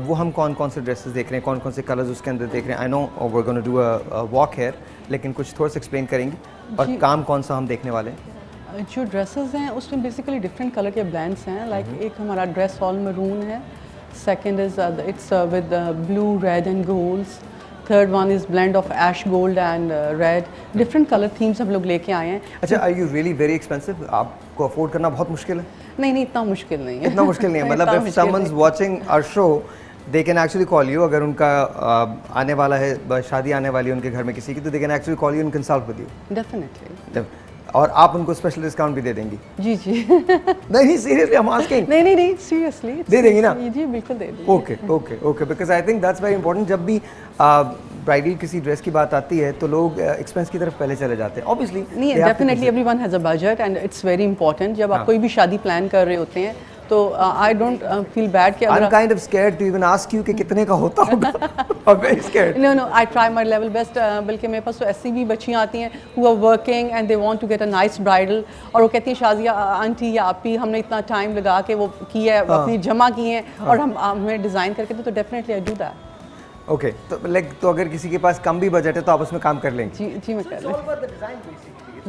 वो हम कौन कौन से ड्रेसेस देख रहे हैं, कौन कौन से कलर्स उसके अंदर देख रहे हैं? I know we are gonna do a walk here, लेकिन कुछ थोड़ा सा एक्सप्लेन करेंगे और काम कौन सा हम देखने वाले हैं? जो ड्रेसेस हैं उसमें बेसिकली डिफरेंट कलर के ब्लेंड्स हैं. लाइक एक हमारा ड्रेस ऑल मरून है, second is it's with blue, red and golds, third one is blend of ash gold and red. Different colour themes हम लोग लेके आए हैं. अच्छा, are you really very expensive? आपको अफोर्ड करना बहुत मुश्किल है? नहीं, इतना मुश्किल नहीं है. इतना मुश्किल नहीं है, मतलब if someone's watching our show they can actually call you. अगर उनका आने वाला है, शादी आने वाली है उनके घर में किसी की, तो दे can actually call you and consult with you. Definitely. और आप उनको स्पेशल डिस्काउंट भी दे देंगी? जी. नहीं सीरियसली, आई एम आस्किंग. नहीं सीरियसली दे देंगी ना? जी बिल्कुल दे देंगे. Okay because I think that's very important. जब भी ब्राइडल किसी ड्रेस की बात आती है तो लोग एक्सपेंस की तरफ पहले चले जाते हैं. ऑब्वियसली नहीं, definitely everyone has a budget and it's very important. जब आप कोई भी शादी प्लान कर रहे होते हैं तो आई डोंट फील बैड कि I am kind of scared to even ask you कि कितने का होता होगा. I am very scared. No I try my level best. बल्कि मेरे पास तो ऐसी भी बच्चियाँ आती हैं who are working and they want to get a nice bridal, और वो कहती हैं शाजिया आंटी या आपी हमने इतना टाइम लगा के वो की है, अपनी जमा की है और हम हमें डिज़ाइन करके तो definitely I do that. Okay, तो अगर किसी के पास कम भी बजट है तो आप उसमें काम कर लेंगे? जी मैं कर लूँगी.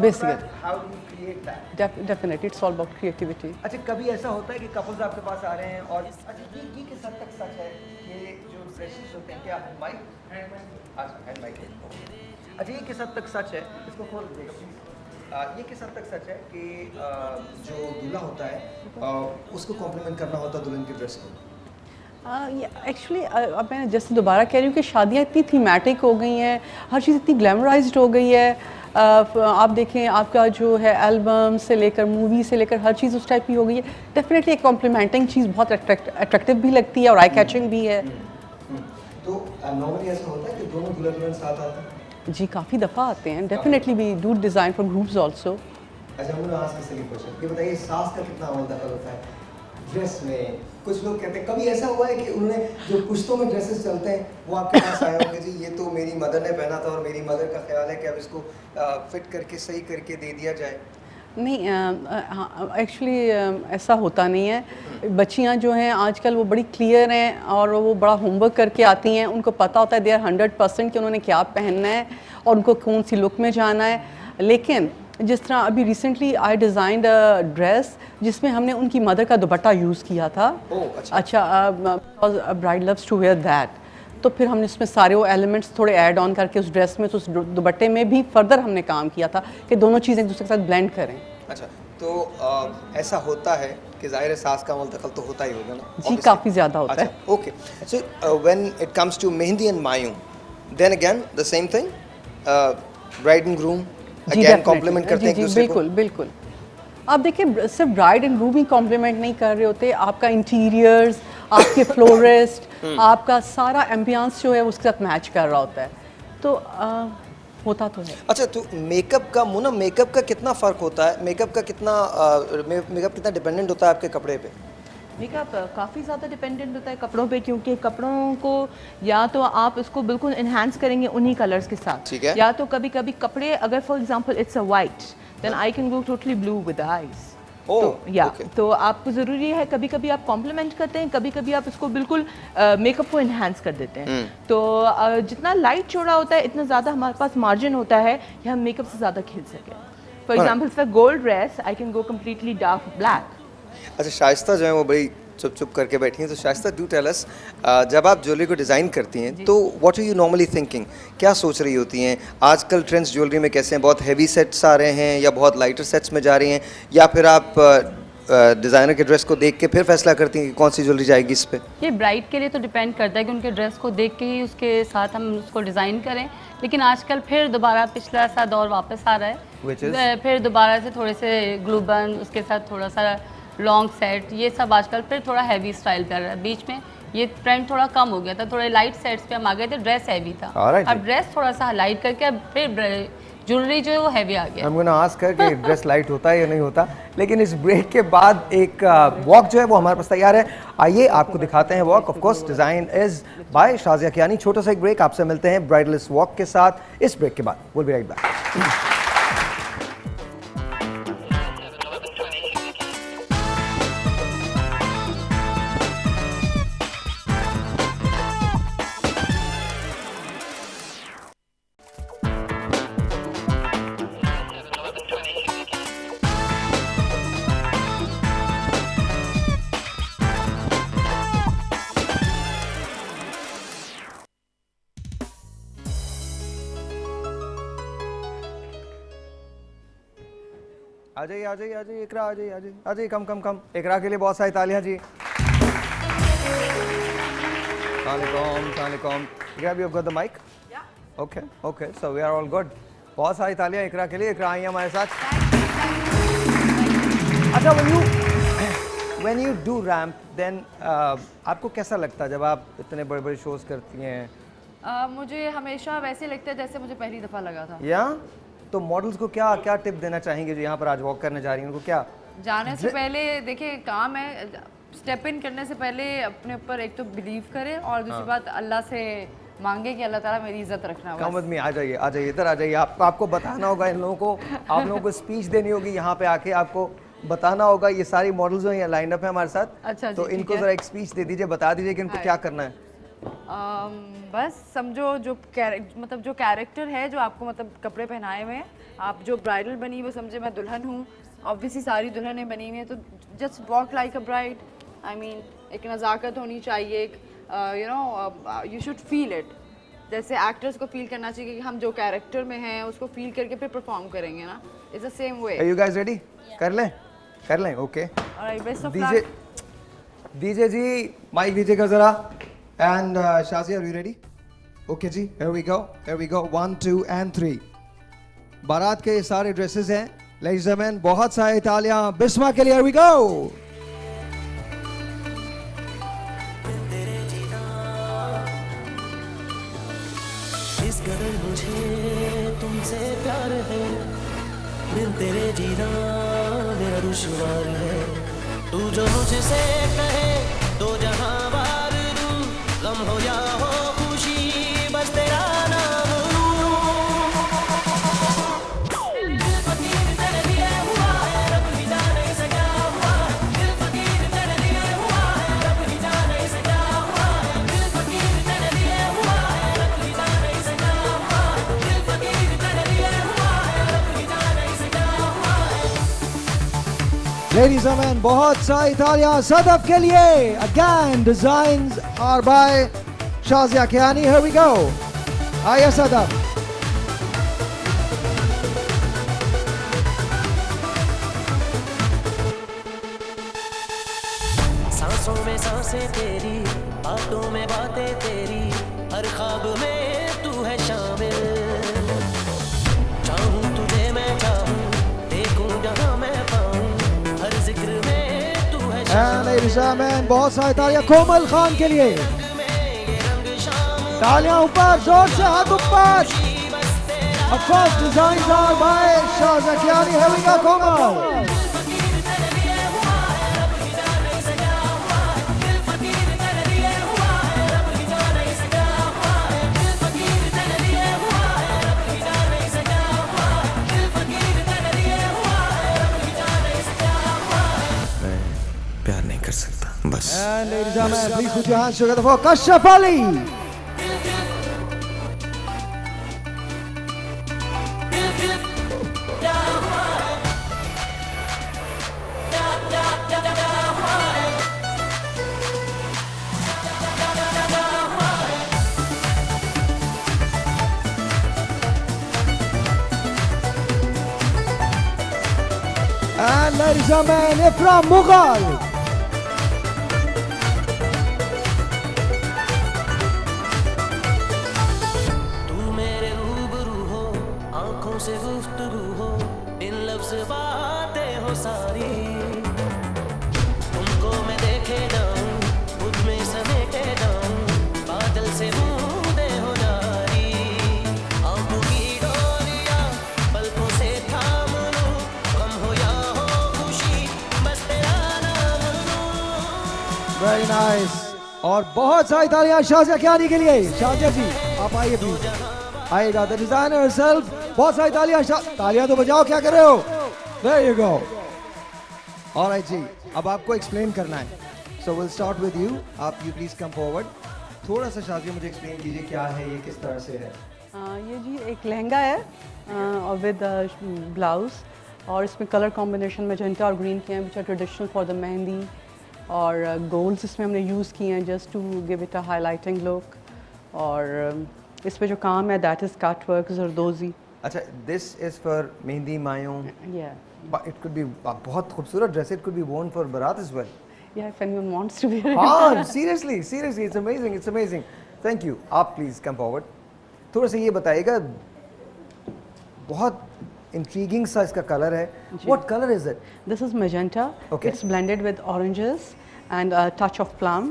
Basically definitely it's all about creativity. अच्छा, कभी ऐसा होता है कि कपल्स आपके पास आ रहे हैं और अच्छा ये किस हद तक सच है कि जो ड्रेसेस होते हैं, क्या माइक हैंड माइक, अच्छा ये किस हद तक सच है, इसको खोल दीजिएगा प्लीज. ये किस हद तक सच है कि जो दूल्हा होता है उसको कॉम्प्लीमेंट करना होता है दुल्हन की ड्रेस को? एक्चुअली अब मैं जैसे दोबारा कह रही हूँ कि शादियाँ इतनी थीमेटिक हो गई हैं, हर चीज़ इतनी ग्लैमराइज्ड हो गई है. आप देखें आपका जो है एल्बम से लेकर मूवी से लेकर हर चीज़ उस टाइप की हो गई है. डेफिनेटली एक कॉम्प्लीमेंटिंग चीज़ बहुत अट्रैक्टिव भी लगती है और आई कैचिंग भी है. तो नॉर्मली ऐसा होता है कि दोनों दूल्हा दुल्हन साथ आते हैं? जी काफ़ी दफ़ा आते हैं. Definitely we do design for groups also. अच्छा, मुझे आज का सही क्वेश्चन ये बताइए, सास का कितना अमल दखल होता है ड्रेस में? कुछ लोग कहते हैं, कभी ऐसा हुआ है कि उन्होंने जो पुश्तों में ड्रेसेस चलते हैं वो आपके पास आए होंगे, जी ये तो मेरी मदर ने पहना था और मेरी मदर का ख्याल है कि अब इसको फिट करके सही करके दे दिया जाए? नहीं, एक्चुअली ऐसा होता नहीं है. बच्चियां जो हैं आजकल वो बड़ी क्लियर हैं और वो बड़ा होमवर्क करके आती हैं. उनको पता होता है दे आर 100% कि उन्होंने क्या पहनना है और उनको कौन सी लुक में जाना है. लेकिन जिस तरह अभी रिसेंटली आई डिज़ाइंड अ ड्रेस जिसमें हमने उनकी मदर का दुपट्टा यूज़ किया था. अच्छा, bride loves to wear that, तो फिर हमने उसमें सारे वो एलिमेंट्स थोड़े ऐड ऑन करके उस ड्रेस में, तो उस दुपट्टे में भी फर्दर हमने काम किया था कि दोनों चीज़ें एक दूसरे के साथ ब्लेंड करें. अच्छा, तो ऐसा होता है कि ज़ाहिर है सास का अमल दखल तो होता ही होगा ना? जी काफ़ी ज़्यादा होता है. Okay, so when it comes to mehndi and mayun, then again the same thing, bride and groom again complement करते हैं एक दूसरे को? बिल्कुल. आप देखिए सिर्फ ब्राइड एंड ग्रूम ही कॉम्प्लीमेंट नहीं कर रहे होते, आपका इंटीरियर्स, आपके फ्लोरिस्ट, आपका सारा एम्बियंस जो है उसके साथ मैच कर रहा होता है. तो होता तो है. अच्छा, तो मेकअप का मुना, मेकअप का कितना फ़र्क होता है? मेकअप कितना डिपेंडेंट होता है आपके कपड़े पे? मेकअप काफ़ी ज़्यादा डिपेंडेंट होता है कपड़ों पे, क्योंकि कपड़ों को या तो आप उसको बिल्कुल इन्हांस करेंगे उन्हीं कलर्स के साथ, ठीक है, या तो कभी कभी कपड़े अगर for example it's a white, then I can go totally blue with the eyes. तो आपको ज़रूरी है, कभी कभी आप कॉम्प्लीमेंट करते हैं, कभी कभी आप इसको बिल्कुल मेकअप को इन्हांस कर देते हैं. तो जितना लाइट चौड़ा होता है इतना ज़्यादा हमारे पास मार्जिन होता है कि हम मेकअप से ज़्यादा खेल सकें. For example for gold dress I can go completely dark black. अच्छा, शाइस्ता जो है वो बड़ी चुप करके बैठी हैं, तो शाइस्ता डू टेल अस, जब आप ज्वेलरी को डिज़ाइन करती हैं तो what are you normally thinking, क्या सोच रही होती हैं? आजकल ट्रेंड्स ज्वेलरी में कैसे हैं? बहुत हैवी सेट्स आ रहे हैं या बहुत लाइटर सेट्स में जा रही हैं, या फिर आप डिज़ाइनर के ड्रेस को देख के फिर फैसला करती हैं कि कौन सी ज्वेलरी जाएगी इस पे? ये ब्राइड के लिए तो डिपेंड करता है कि उनके ड्रेस को देख के ही उसके साथ हम उसको डिज़ाइन करें, लेकिन आजकल फिर दोबारा पिछला सा दौर वापस आ रहा है, फिर दोबारा से थोड़े से ग्लू बन, उसके साथ थोड़ा सा लॉन्ग सेट, ये सब आजकल फिर थोड़ा हैवी स्टाइल कर रहा है। बीच में ये ट्रेंड थोड़ा कम हो गया था, थोड़े लाइट सेट्स पे हम आ गए थे, ड्रेस हैवी था, अब ड्रेस थोड़ा सा लाइट करके अब फिर ज्वेलरी जो है वो हैवी आ गया। I'm gonna ask her कि ड्रेस लाइट होता है या नहीं होता, लेकिन इस ब्रेक के बाद एक वॉक जो है वो हमारे पास तैयार है। आइए आपको दिखाते हैं walk. Of course design is by Shazia Kiani. छोटा सा एक ब्रेक, आपसे मिलते हैं ब्राइडल इस वॉक के साथ इस ब्रेक के बाद। Will be right back. आ जाइए आ जाइए आ जाइए इकरा, आ जाइए आ जाइए आ जाइए, कम कम कम। इकरा के लिए बहुत सारी तालियां जी। सलाम। इकरा भी got the mic? Okay okay, so we are all good. बहुत सारी तालियां इकरा के लिए। इकरा आई हमारे साथ। अच्छा, when you do ramp then आपको कैसा लगता है जब आप इतने बड़े बड़े शोज करती हैं? मुझे हमेशा वैसे लगता है जैसे मुझे पहली दफ़ा लगा था। या तो मॉडल्स को क्या क्या टिप देना चाहेंगे जो यहाँ पर आज वॉक करने जा रही हैं? उनको क्या जाने से पहले देखिए, काम है, स्टेप इन करने से पहले अपने ऊपर एक तो बिलीव करें और दूसरी बात अल्लाह से मांगे कि अल्लाह ताला मेरी इज्जत रखना। कम आदमी आ जाइए इधर आ जाइए। आपको बताना होगा इन लोगों को, आप लोगों को स्पीच देनी होगी यहाँ पे आके, आपको बताना होगा। ये सारी मॉडल्स जो यहाँ लाइन अप है हमारे साथ। अच्छा, तो इनको जरा एक स्पीच दे दीजिए, बता दीजिए कि इनको क्या करना है। बस समझो जो मतलब जो कैरेक्टर है जो आपको मतलब कपड़े पहनाए हुए हैं, आप जो ब्राइडल बनी वो समझे मैं दुल्हन हूँ, ऑब्वियसली सारी दुल्हनें बनी हुई हैं, तो just walk like a bride. I mean एक नज़ाकत होनी चाहिए, एक you know you should feel it. जैसे एक्टर्स को फील करना चाहिए कि हम जो कैरेक्टर में हैं उसको फील करके फिर परफॉर्म करेंगे ना। It's the same way. Are you guys ready? कर लें okay. Alright, best of luck. दीजिए जी, माइक दीजिएगा जरा। And Shazia, are you ready? Okay जी, here we go 1 2 and 3। बारात के सारे ड्रेसेस हैं लेडीज एंड जेंटलमैन, बहुत सारे तालियां बिस्मा के लिए। here we go। इस कदर मुझे तुमसे प्यार है, बिन तेरे जीना मेरा दुश्वार है। तू जो मुझसे कहे तो जहां बार दूं, गम हो या हो खुशी बस तेरा नाम लूं। दिल फकीर तेरे लिए हुआ है, रब ही जाने इसे क्या हुआ है। दिल फकीर तेरे लिए हुआ है, रब ही जाने इसे क्या हुआ है। दिल फकीर तेरे लिए हुआ है, रब ही जाने इसे क्या हुआ है। दिल फकीर तेरे लिए हुआ है, रब ही जाने इसे क्या हुआ है। लेडीज एंड जेंटलमैन, बहुत सारी तालियां सदफ के लिए। Again designs are by Shazia Kiani. here we go। आइए सदफ। सांसों में सांसें तेरी, बातों में बातें तेरी, हर ख्वाब में तू है शामिल। चाहूं तुझे मैं चाहूं, देखूं जहां मैं पाऊं, हर जिक्र में तू है शामिल। बहुत सारी तालियां कोमल खान के लिए। तालियां ऊपर, जोर से हाथ ऊपर। Of course, designs are by Shazia Kiani. here we go कोमल। प्यार नहीं कर सकता बस। And ladies and gentlemen, please put your hands together for Kashyap Ali। And ladies and gentlemen, Ifra Mughal. तू मेरे रूबरू हो, आंखों से गुफ्तगू हो, बिन लफ्ज़ बातें हो सारी, तुमको मैं देखे जाऊं, खुद में समेटे जाऊं, बादल से बूंदे हो जारी, आंखों की डोरियां पलकों से थाम लूं, गम हो या हो खुशी, बस तेरा नाम लूं। Very nice. और बहुत सारी तालियां शाजिया कियानी के लिए। शाजिया जी आप आइए प्लीज, आइएगा। द डिजाइनर herself, बहुत सारी तालियां। तालियां तो बजाओ, क्या कर रहे हो? There you go. Alright जी, अब आपको एक्सप्लेन करना है, so we'll start with you. आप you please come forward. थोड़ा सा शाजिया मुझे एक्सप्लेन कीजिए क्या है ये, किस तरह से है? ये जी एक लहंगा है और विद ब्लाउज, और इसमें कलर कॉम्बिनेशन मैजेंटा और ग्रीन के हैं, which are traditional for the mehndi, और गोल्ड्स इसमें हमने यूज़ किए हैं just to give it a highlighting look. और इस पे जो काम है that is cut work zardozi. अच्छा, this is for mehndi मायों। Yeah. But it could be बहुत खूबसूरत dress, it could be worn for barat as well. Yeah, if anyone wants to wear it. हाँ, seriously, it's amazing, it's amazing. Thank you. आप please come forward. थोड़ा सा ये बताइएगा, बहुत intriguing सा इसका कलर है। What color is it? This is magenta. Okay. It's blended with oranges and a touch of plum.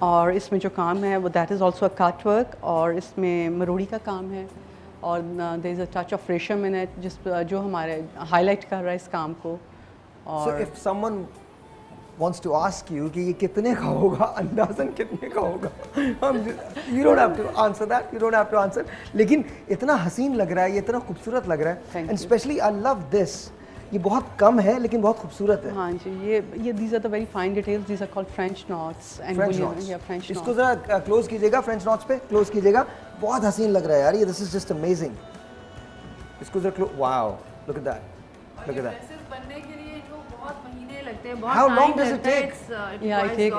और इसमें जो काम है वो that is also a cut work, और इसमें मरोड़ी का काम है, और there is a touch of रेशम in it, जो हमारे highlight कर रहा है इस काम को। और So if someone wants to ask you कि ये कितने का होगा, अंदाज़न कितने का होगा, you don't have to answer that, you don't have to answer. लेकिन इतना हसीन लग रहा है, ये इतना खूबसूरत लग रहा है, and especially I love this. ये बहुत कम है लेकिन बहुत खूबसूरत है। हाँ जी, ये these are the very fine details. These are called French knots and French bullion. knots. Yeah, French knots. इसको जरा क्लोज कीजिएगा, फ्रेंच नॉट्स पे क्लोज कीजिएगा, बहुत हसीन लग रहा है यार ये। This is just amazing. इसको जरा close, wow, look at that, look at that. बनने के लिए इनको बहुत महीने लगते हैं, बहुत How long time does it लगता है, take?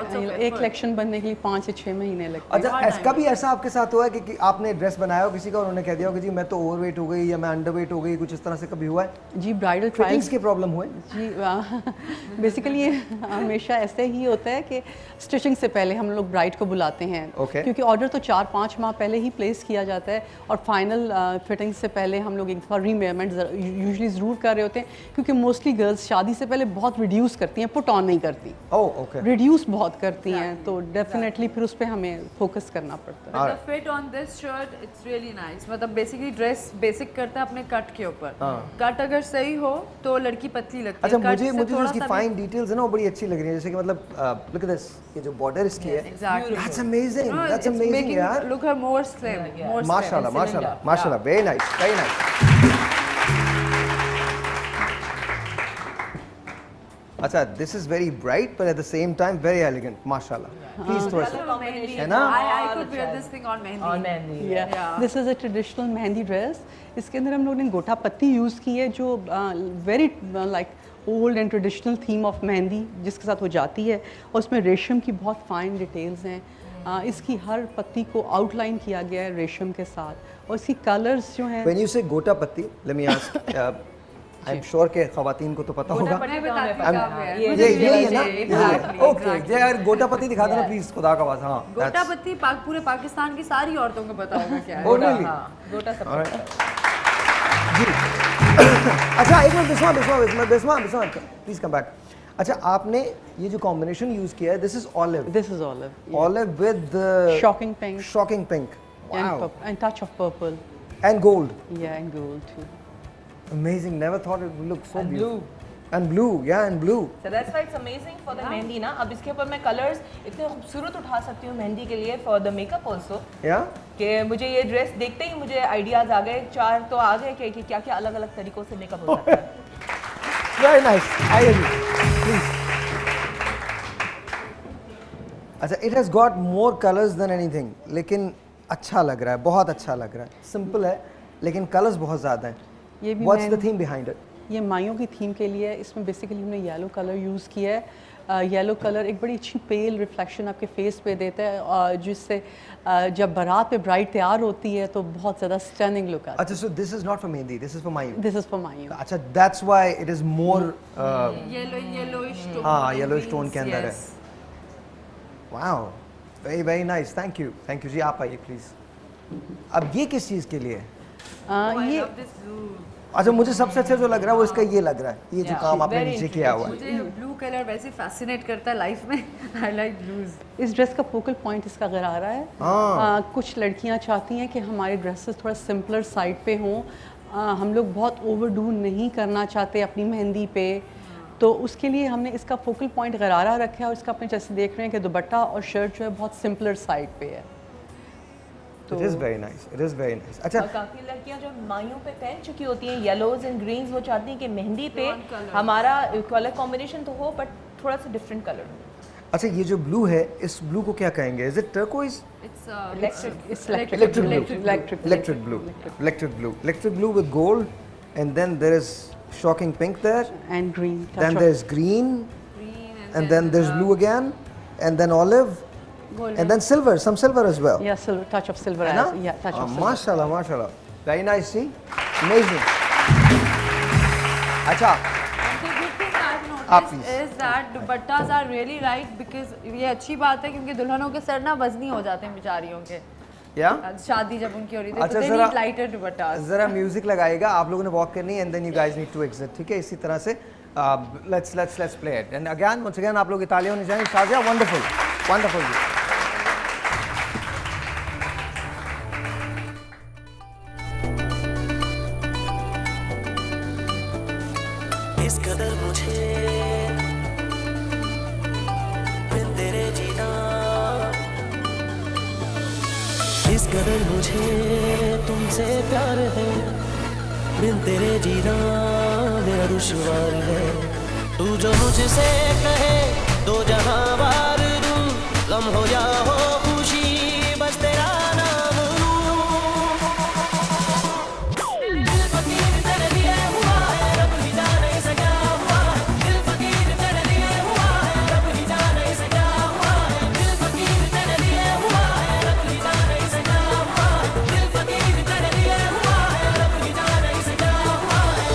एक कलेक्शन बनने के लिए 5 से 6 महीने लगते हैं। अच्छा, कभी ऐसा आपके साथ हुआ है कि आपने ड्रेस बनाया हो किसी का, उन्होंने कह दिया हो कि जी मैं तो ओवरवेट हो गई या मैं अंडरवेट हो गई, कुछ इस तरह से कभी हुआ है? जी, ब्राइडल फिटिंग्स के प्रॉब्लम हुए? जी, बेसिकली हमेशा ऐसे ही होता है कि स्टिचिंग से पहले हम लोग ब्राइड को बुलाते हैं, क्योंकि ऑर्डर तो 4-5 माह पहले ही प्लेस किया जाता है, और फाइनल फिटिंग से पहले हम लोग एक दफ़ा रीमेजरमेंट यूजुअली ज़रूर कर रहे होते हैं, क्योंकि मोस्टली गर्ल्स शादी से पहले बहुत रिड्यूस करती हैं, पुट ऑन नहीं करती, रिड्यूस बहुत करती हैं, तो डेफिनेटली फिर उस पर हमें फोकस करना पड़ता है। The fit on this shirt, it's really nice. मतलब बेसिकली ड्रेस बेसिक करता है अपने कट के ऊपर। कट अगर सही हो तो लड़की पतली लगती है। अच्छा, मुझे जो इसकी फाइन डिटेल्स है ना वो बड़ी अच्छी लग रही है, जैसे कि मतलब लुक एट दिस, ये जो बॉर्डर इसकी है, दैट्स अमेजिंग, दैट्स अमेजिंग यार। लुक हर मोर स्लिम, मोर माशाल्लाह, माशाल्लाह, माशाल्लाह, वेरी नाइस, वेरी नाइस। अच्छा, this is very bright but at the same time very elegant, माशाल्लाह। प्लीज थोड़ा सा, है ना? I could wear this thing on mehndi. Yeah. This is a traditional mehndi dress. इसके अंदर हम लोगों ने गोटा पत्ती यूज़ की है, जो very like old and traditional theme of mehndi जिसके साथ वो जाती है, और उसमें रेशम की बहुत फाइन डिटेल्स हैं। इसकी हर पत्ती को आउटलाइन किया गया है रेशम के साथ, और इसकी कलर्स जो हैं। When you say गोटा पत्ती, let me ask, I am sure के खवातीन को तो पता होगा, ये यही है ना? ओके, यार गोटा पत्ती दिखा देना प्लीज, खुदा का वास्ता। हाँ, गोटा पत्ती पूरे पाकिस्तान की सारी औरतों को पता होगा क्या है। गोटा सब जी। अच्छा, एक minute, Bisma please come back. अच्छा, आपने ये जो कॉम्बिनेशन यूज किया है, this is olive with shocking pink and touch of purple and gold. Yeah, and gold too. Amazing, never thought it would look so beautiful. And blue, yeah, and blue. So that's why it's amazing for the mehndi ना। अब इसके ऊपर मैं colours इतने खूबसूरत उठा सकती हूँ मेहंदी के लिए, for the makeup also. Yeah? कि मुझे ये ड्रेस देखते ही मुझे आइडियाज आ गए, 4 तो आ गए कि क्या क्या अलग अलग तरीकों से मेकअप हो सकता है। Very nice, I agree. Please. अच्छा, it has got more colors than anything, लेकिन अच्छा लग रहा है, बहुत अच्छा लग रहा है। सिंपल है लेकिन कलर्स बहुत ज़्यादा हैं। ये भी What's the theme behind it? ये मायों की थीम के लिए इसमें बेसिकली हमने येलो कलर यूज़ किया है, येलो कलर एक बड़ी अच्छी पेल रिफ्लेक्शन आपके फेस पे देता है, जिससे जब बारात पे ब्राइड तैयार होती है तो बहुत ज़्यादा स्टनिंग लुक आता है। अच्छा, so this is not for mehndi, this is for मायूं। This is for मायूं। अच्छा, that's why it is more yellowish tone. हाँ, येलोइश टोन के अंदर है। Wow, very very nice, thank you जी। आप आइए प्लीज। अब ये किस चीज़ के लिए है? ये अच्छा, मुझे सबसे अच्छा जो लग रहा है वो इसका ये लग रहा है, ये जो काम आपने नीचे किया हुआ है। मुझे ब्लू कलर वैसे फैसिनेट करता है लाइफ में। I like blues. इस ड्रेस का फोकल पॉइंट इसका गरारा है। कुछ लड़कियां चाहती हैं कि हमारे ड्रेसेस थोड़ा सिंपलर साइड पे हों, हम लोग बहुत ओवरडू नहीं करना चाहते अपनी मेहंदी पे, तो उसके लिए हमने इसका फोकल पॉइंट गरारा रखा है। और इसका अपने जैसे देख रहे हैं कि दुपट्टा और शर्ट जो है बहुत सिंपलर साइड पे है। It is very nice, it is very nice। अच्छा, काफ़ी लड़कियां जो मायूं पे पहन चुकी होती हैं येलोज एंड ग्रीन्स, वो चाहती हैं कि मेहंदी पे हमारा कलर कॉम्बिनेशन तो हो बट थोड़ा सा डिफरेंट कलर हो। अच्छा, ये जो ब्लू है, इस ब्लू को क्या कहेंगे? Is it turquoise? Electric blue with gold, and then there is shocking pink there, and green, then there is green, and then there is blue again, and then olive, and then silver, some silver as well. Yeah, silver, touch of silver. Yeah, touch of silver. Mashallah, mashallah, very nice, see, amazing। अच्छा, The good thing I've please. noticed is that dupattas are really light because ये अच्छी बात है क्योंकि दुल्हनों के sir ना वजनी हो जाते हैं बेचारियों के। या शादी जब उनकी हो रही थी, अच्छा, तो they need lighter dupattas। जरा म्यूजिक लगाएगा, आप लोगों ने वॉक करनी है, and then you guys need to exit, ठीक है? इसी तरह से let's play it, and again once again आप लोग तालियां होनी चाहिए। शाजिया, wonderful जी। इस कदर मुझे बिन तेरे जीना, इस कदर मुझे तुमसे प्यार है, बिन तेरे जीना मेरा दुश्वार है। तू जो मुझसे कहे दो जहां वार दूं, गम हो या हो खुशी बस तेरा नाम लूं। दिल फकीर तेरे लिए हुआ है, रब ही जाने इसे क्या हुआ है। दिल फकीर तेरे लिए हुआ है, रब ही जाने इसे क्या हुआ है। दिल फकीर तेरे लिए हुआ है, रब ही जाने इसे क्या हुआ है। दिल फकीर तेरे लिए हुआ है, रब ही जाने इसे क्या हुआ है।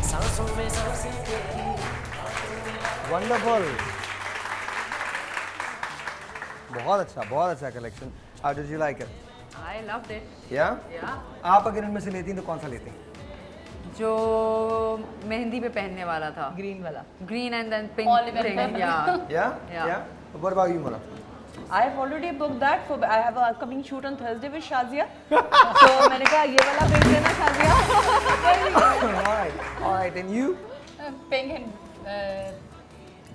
सांसों में सांसें तेरी, वंडरफुल, बहुत अच्छा collection. How did you like it? I loved it। या Yeah। आप अगर इनमें से लेती हैं तो कौन सा लेती हैं? जो मेहंदी पे पहनने वाला था, ग्रीन वाला। Green and then pink Olive and pink। या what about you Mona? I've already booked that for, I have a upcoming shoot on Thursday with Shazia। तो मैंने कहा ये वाला देख लेना Shazia। all right, and you? Pink and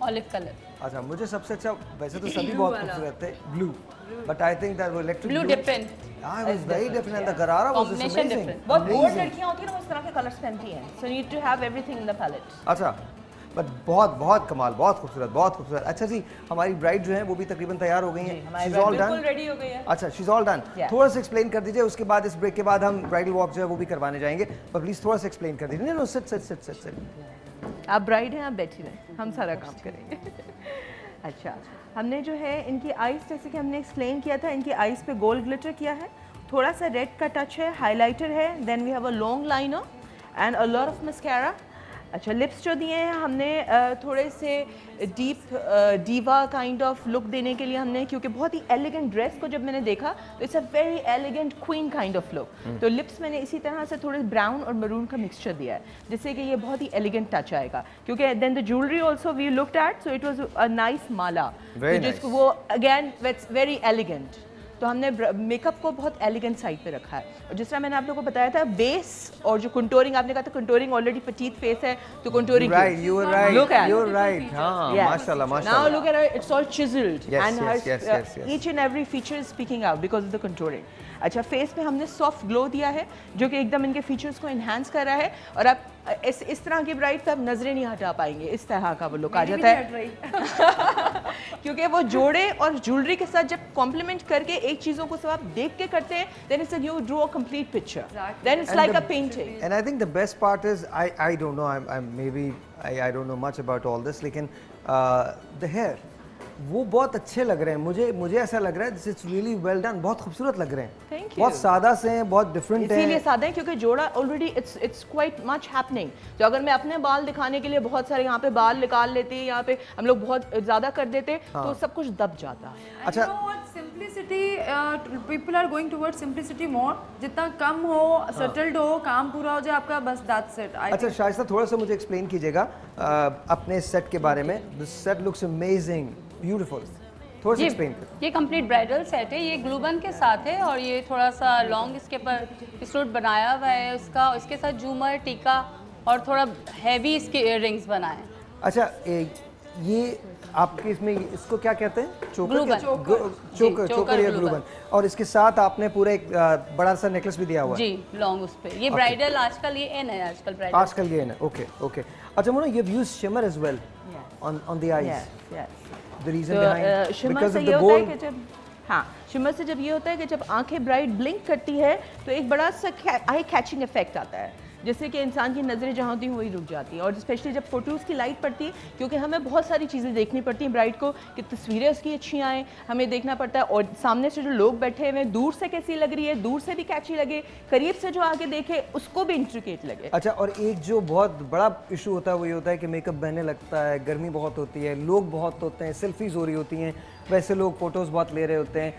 olive colour. अच्छा, मुझे सबसे अच्छा, वैसे तो सभी बहुत खूबसूरत थे, blue, but I think that वो electric blue different, I was very different, and the gharara was Combination amazing. different। बहुत बोल्ड लड़कियां होती हैं ना, वो इस तरह के कलर्स पहनती हैं, so you need to have everything in the palette। अच्छा, बट बहुत कमाल, बहुत खूबसूरत। अच्छा जी, हमारी ब्राइड जो है वो भी तकरीबन तैयार हो गई हैं। हमारी She's all बिल्कुल done? रेडी हो गई है। अच्छा, शीज ऑल डन। Yeah। थोड़ा सा एक्सप्लेन कर दीजिए, उसके बाद इस ब्रेक के बाद हम ब्राइडल वॉक जो है वो भी करवाने जाएंगे, पर प्लीज थोड़ा सा एक्सप्लेन कर दीजिए। No, seat. आप ब्राइड हैं, आप बैठी रहें, हम सारा काम करेंगे। अच्छा, हमने जो है इनकी आईज, जैसे कि हमने एक्सप्लेन किया था, इनकी आईज पे गोल्ड ग्लिटर किया है, थोड़ा सा रेड का टच है, हाइलाइटर है, then we have a long liner and a lot of mascara. अच्छा, लिप्स जो दिए हैं हमने थोड़े से deep diva kind of look देने के लिए हमने, क्योंकि बहुत ही एलिगेंट ड्रेस को जब मैंने देखा तो it's a very elegant queen kind of look, तो लिप्स मैंने इसी तरह से थोड़े ब्राउन और मरून का मिक्सचर दिया है, जिससे कि ये बहुत ही एलिगेंट टच आएगा। क्योंकि then the jewellery also we looked at, so it was a nice mala, Very जिसको वो अगेन इट्स वेरी एलिगेंट। तो हमने मेकअप को बहुत एलिगेंट साइड पे रखा है। और जिस तरह मैंने आप लोगों को बताया था, बेस और जो कंटूरिंग, आपने कहा था कंटूरिंग ऑलरेडी petite फेस है तो contouring Right, you were right. Look at You're right. हाँ, माशाल्लाह, Now माशाल्लाह. look at her, it's all chiseled Yes, and yes, her yes, yes. each and every feature is speaking out because of the contouring. अच्छा, face पे हमने soft glow दिया है जो कि एकदम इनके फीचर्स को इन्हांस कर रहा है, और आप इस तरह की ब्राइड पे आप नजरें नहीं हटा पाएंगे, इस तरह का वो लुक आ जाता है क्योंकि वो जोड़े और ज्वेलरी के साथ जब कॉम्प्लीमेंट करके एक चीज़ों को सब आप देख के करते हैं, then it's you draw a complete picture. Then it's like a painting. And I think the best part is I don't know, I'm maybe I don't know much about all this, लेकिन the hair वो बहुत अच्छे लग रहे हैं, मुझे ऐसा लग रहा है this is really well done, बहुत खूबसूरत लग रहे हैं। Thank you. बहुत सादा से हैं, बहुत डिफरेंट हैं। इसीलिए सादा है क्योंकि जोड़ा already it's quite much happening. तो अगर मैं अपने बाल दिखाने के लिए बहुत सारे यहाँ पे बाल निकाल लेते हैं, यहाँ पे हम लोग बहुत ज़्यादा कर देते हाँ। तो सब कुछ दब जाता है। अच्छा, simplicity, people are going towards simplicity more, जितना कम हो, सेटल्ड हो, काम पूरा हो जाए आपका, बस दैट्स इट। अच्छा शाइस्ता, थोड़ा सा मुझे एक्सप्लेन कीजिएगा अपने सेट के बारे में। The set looks amazing, beautiful, थोड़ा सा एक्सप्लेन करें। ये कंप्लीट ब्राइडल सेट है, ये ग्लूबन के साथ है और ये थोड़ा सा लॉन्ग इसके ऊपर सूट बनाया हुआ है उसका, इसके साथ झूमर, टीका और थोड़ा हैवी इसके इयररिंग्स बनाए हैं। अच्छा, ये आपके इसमें इसको क्या कहते हैं? चोकर या ग्लूबन, और इसके साथ आपने पूरा एक बड़ा सा नेकलेस भी दिया हुआ है जी, लॉन्ग उस पे। ये ब्राइडल आजकल ये इन है, आजकल ब्राइडल, आजकल ये है। Okay okay. अच्छा mono, you use shimmer as well on the eyes. The reason behind shimmer because से of ये the होता है gold. कि जब शिमर से जब ये होता है कि जब आंखें ब्राइट ब्लिंक करती है तो एक बड़ा सा आई कैचिंग इफेक्ट आता है, जिससे कि इंसान की नज़रें जहाँ होती हैं वही रुक जाती हैं। और स्पेशली जब फोटोज़ की लाइट पड़ती है, क्योंकि हमें बहुत सारी चीज़ें देखनी पड़ती हैं ब्राइड को, कि तस्वीरें उसकी अच्छी आएँ, हमें देखना पड़ता है, और सामने से जो लोग बैठे हुए हैं दूर से कैसी लग रही है, दूर से भी कैची लगे, करीब से जो आगे देखे उसको भी इंट्रिकेट लगे। अच्छा, और एक जो बहुत बड़ा इशू होता है वो ये होता है कि मेकअप बहने लगता है, गर्मी बहुत होती है, लोग बहुत होते हैं, सेल्फीज हो रही होती हैं, वैसे लोग फोटोज़ बहुत ले रहे होते हैं,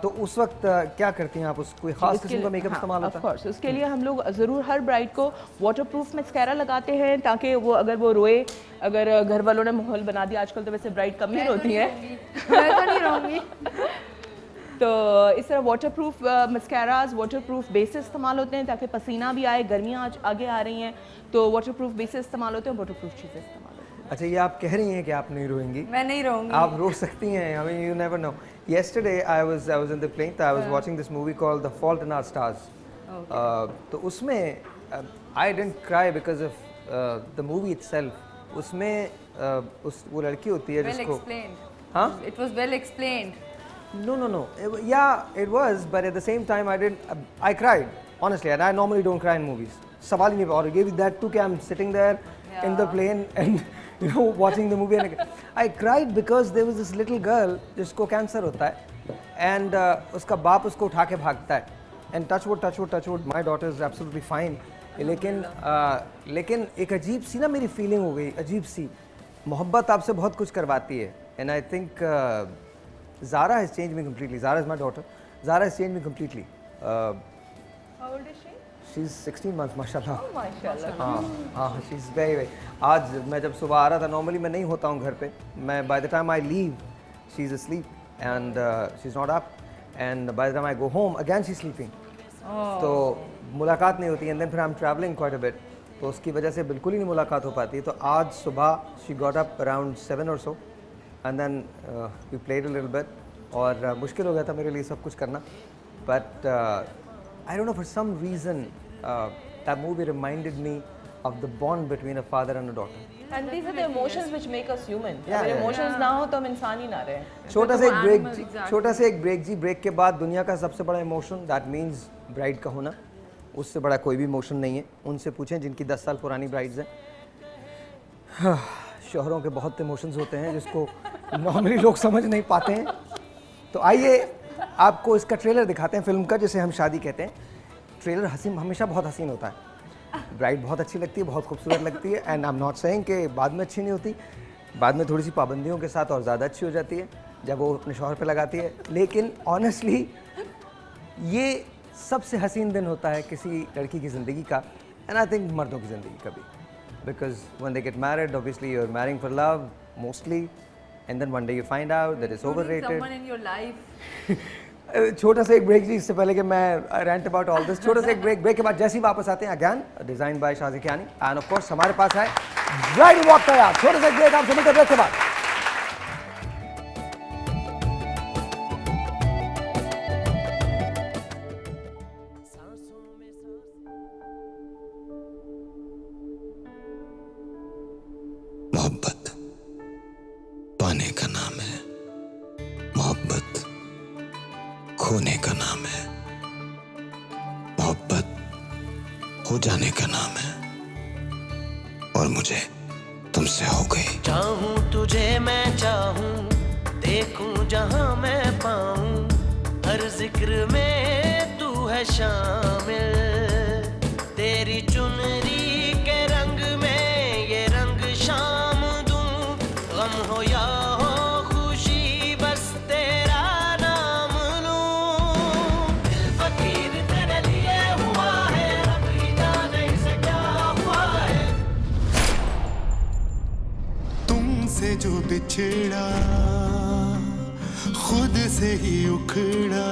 तो उस वक्त क्या करती हैं आप? उस कोई खास किस्म का मेकअप इस्तेमाल होता है? ऑफ कोर्स, उसके लिए हम लोग ज़रूर हर ब्राइड को वाटरप्रूफ मस्कारा लगाते हैं, ताकि वो अगर वो रोए, अगर घर वालों ने माहौल बना दिया, आजकल तो वैसे ब्राइड कम ही रोती है, मैं तो नहीं रहूँगी तो इस तरह वाटरप्रूफ मस्काराज, वाटरप्रूफ बेसेस इस्तेमाल होते हैं ताकि पसीना भी आए, गर्मियाँ आगे आ रही हैं तो वाटरप्रूफ बेसेस इस्तेमाल होते हैं, वाटरप्रूफ चीज़ें इस्तेमाल होती हैं। अच्छा, ये आप कह रही हैं कि आप नहीं रोएंगी? मैं नहीं रहूँगी। आप रो सकती हैं, I mean you never know. Yesterday I was in the plane, I was watching this movie called The Fault in Our Stars. तो उसमें I didn't cry because of the movie itself. उसमें वो लड़की होती है जिसको, हाँ? It was well explained. No. Yeah, it was, but at the same time I cried, honestly, and I normally don't cry in movies. सवाल ही नहीं, और ये भी that too कि I'm sitting there in the plane and you know watching the movie and I cried because there was this little girl जिसको cancer होता है and उसका बाप उसको उठा के भागता है and touch wood, my daughter is absolutely fine. लेकिन एक अजीब सी ना मेरी फीलिंग हो गई, अजीब सी मोहब्बत आपसे बहुत कुछ करवाती है, and I think Zara has changed me completely. Zara is my daughter. Zara has changed me completely. How old is she? She's 16 months, माशाल्लाह। Oh, माशाल्लाह। हाँ, she's very. आज मैं जब सुबह आ रहा था, नॉर्मली मैं नहीं होता हूँ घर पे, मैं by the time I leave, she's asleep and she's not up, and by the time I go home, again she's sleeping. तो मुलाकात नहीं होती, and then फिर I'm traveling quite a bit, तो उसकी वजह से बिल्कुल ही नहीं मुलाकात हो पाती। तो आज सुबह she got up around 7 or so, and then we played a little bit, और मुश्किल हो गया था मेरे लिए सब कुछ करना, but I don't know, for some reason that movie reminded me of the bond between a father and a daughter. And these are the emotions which make us human. Yeah, अगर yeah. emotions ना हो तो हम इंसान ही ना रहे। छोटा सा एक ब्रेक जी, ब्रेक के बाद दुनिया का सबसे बड़ा इमोशन दैट मीन्स ब्राइड का होना, उससे बड़ा कोई भी इमोशन नहीं है। उनसे पूछें जिनकी 10 साल पुरानी ब्राइड्स हैं। शोहरों के बहुत इमोशंस होते हैं जिसको नॉर्मली लोग समझ नहीं पाते हैं। तो आइए आपको इसका ट्रेलर दिखाते हैं फिल्म का, जिसे हम शादी कहते हैं। ट्रेलर हमेशा बहुत हसीन होता है, ब्राइड बहुत अच्छी लगती है, बहुत खूबसूरत लगती है, and I am not saying कि बाद में अच्छी नहीं होती, बाद में थोड़ी सी पाबंदियों के साथ और ज़्यादा अच्छी हो जाती है जब वो अपने शौहर पे लगाती है। लेकिन ऑनेस्टली ये सबसे हसीन दिन होता है किसी लड़की की ज़िंदगी का, एंड आई थिंक मर्दों की ज़िंदगी का भी, because when they get married obviously you are marrying for love mostly, and then one day you find out that it's overrated. Someone in your life. छोटा सा एक ब्रेक जी, इससे पहले कि मैं रेंट अबाउट ऑल दिस, छोटा सा एक ब्रेक के बाद जैसे ही वापस आते हैं again design by Shazi Kiani and of course हमारे पास है ब्राइडल वॉक तैयार। छोटा सा ब्रेक, आपसे मिलते हैं ब्रेक के बाद। मोहब्बत पाने का नाम है, मोहब्बत खोने का नाम है, मोहब्बत हो जाने का नाम है और मुझे तुमसे हो गई। चाहूं तुझे मैं चाहूं, देखूं जहां मैं पाऊं, हर जिक्र में तू है शामिल। तेरी चुनरी के रंग में ये रंग शाम दूं, गम हो या हो खुशी बस तेरा नाम लूं। दिल फकीर तेरे लिए हुआ है, रब ही जाने से क्या हुआ है। तुमसे जो बिछड़ा खुद से ही उखड़ा,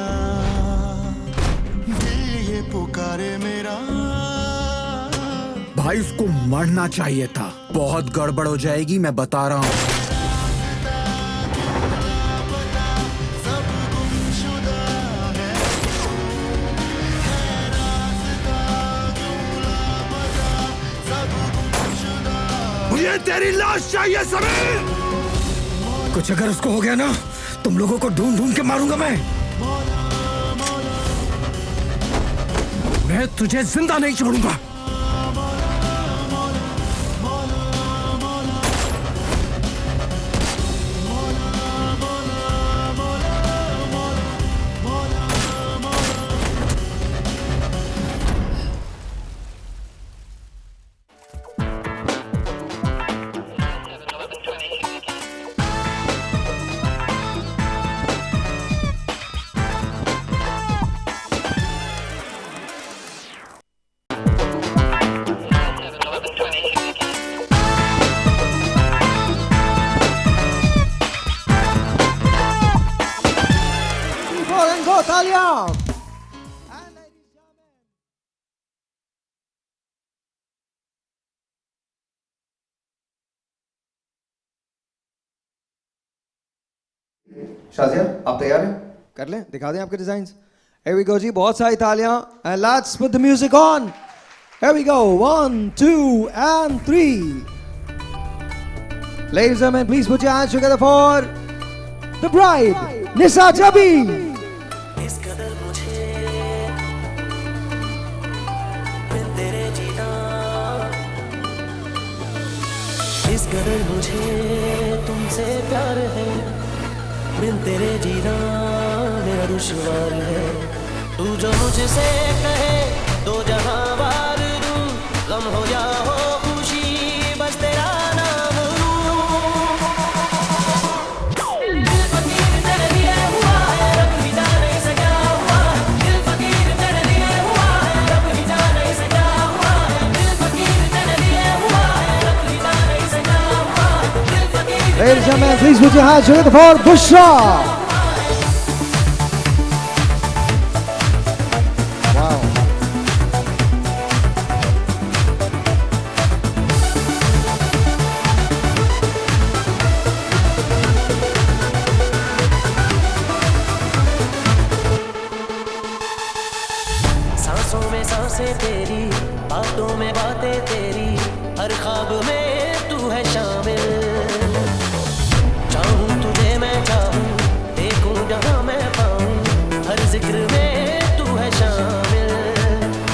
दिल ये पुकारे मेरा। भाई उसको मरना चाहिए था, बहुत गड़बड़ हो जाएगी मैं बता रहा हूँ। मुझे तेरी लाश चाहिए समीर। कुछ अगर उसको हो गया ना, तुम लोगों को ढूंढ ढूंढ के मारूंगा मैं तुझे जिंदा नहीं छोड़ूंगा। शाजिया आप तैयार हैं? कर लें, दिखा दें आपके डिजाइन्स। Here we go जी, बहुत सारी तालियां and let's put the music on. Here we go, 1, 2 and 3. Ladies and gentlemen, please put your hands together for the bride, Nisa Jabi. इस कदर मुझे बिन तेरे जीना, इस कदर मुझे तुमसे प्यार है, बिन तेरे जीना मेरा दुश्वार है। तू जो मुझसे कहे दो जहां वार दूं, गम हो या हो खुशी बस तेरा नाम लूं। दिल फकीर तेरे लिए हुआ है, रब ही जाने से क्या हुआ है। दिल फकीर तेरे लिए हुआ है, रब ही जाने से क्या हुआ है। दिल फकीर तेरे लिए हुआ है, रब ही जाने से क्या हुआ है। दिल फकीर Ladies and gentlemen, please put your hands together for Bushra. Wow. सांसों में सांसें तेरी, बातों में बातें तेरी, हर ख्वाब में तू है शामिल। चाहूं तुझे मैं चाहूं, देखूं जहां मैं पाऊं, हर जिक्र में तू है शामिल।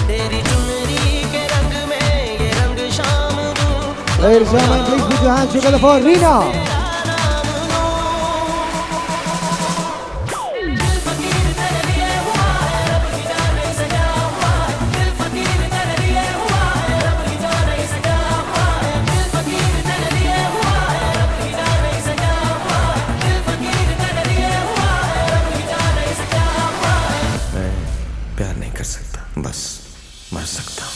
तेरी चुनरी के रंग में ये रंग शाम दूं। Ladies and gentlemen, please put your hands together for Reena. दिल फकीर तेरे लिए हुआ है, रब ही जाने से क्या हुआ है। दिल फकीर तेरे लिए हुआ है, रब ही जाने से क्या हुआ है। दिल फकीर तेरे लिए हुआ है, रब ही जाने से क्या हुआ है। दिल फकीर तेरे लिए हुआ है, रब ही जाने से क्या हुआ है। मैं प्यार नहीं कर सकता, बस मर सकता हूँ।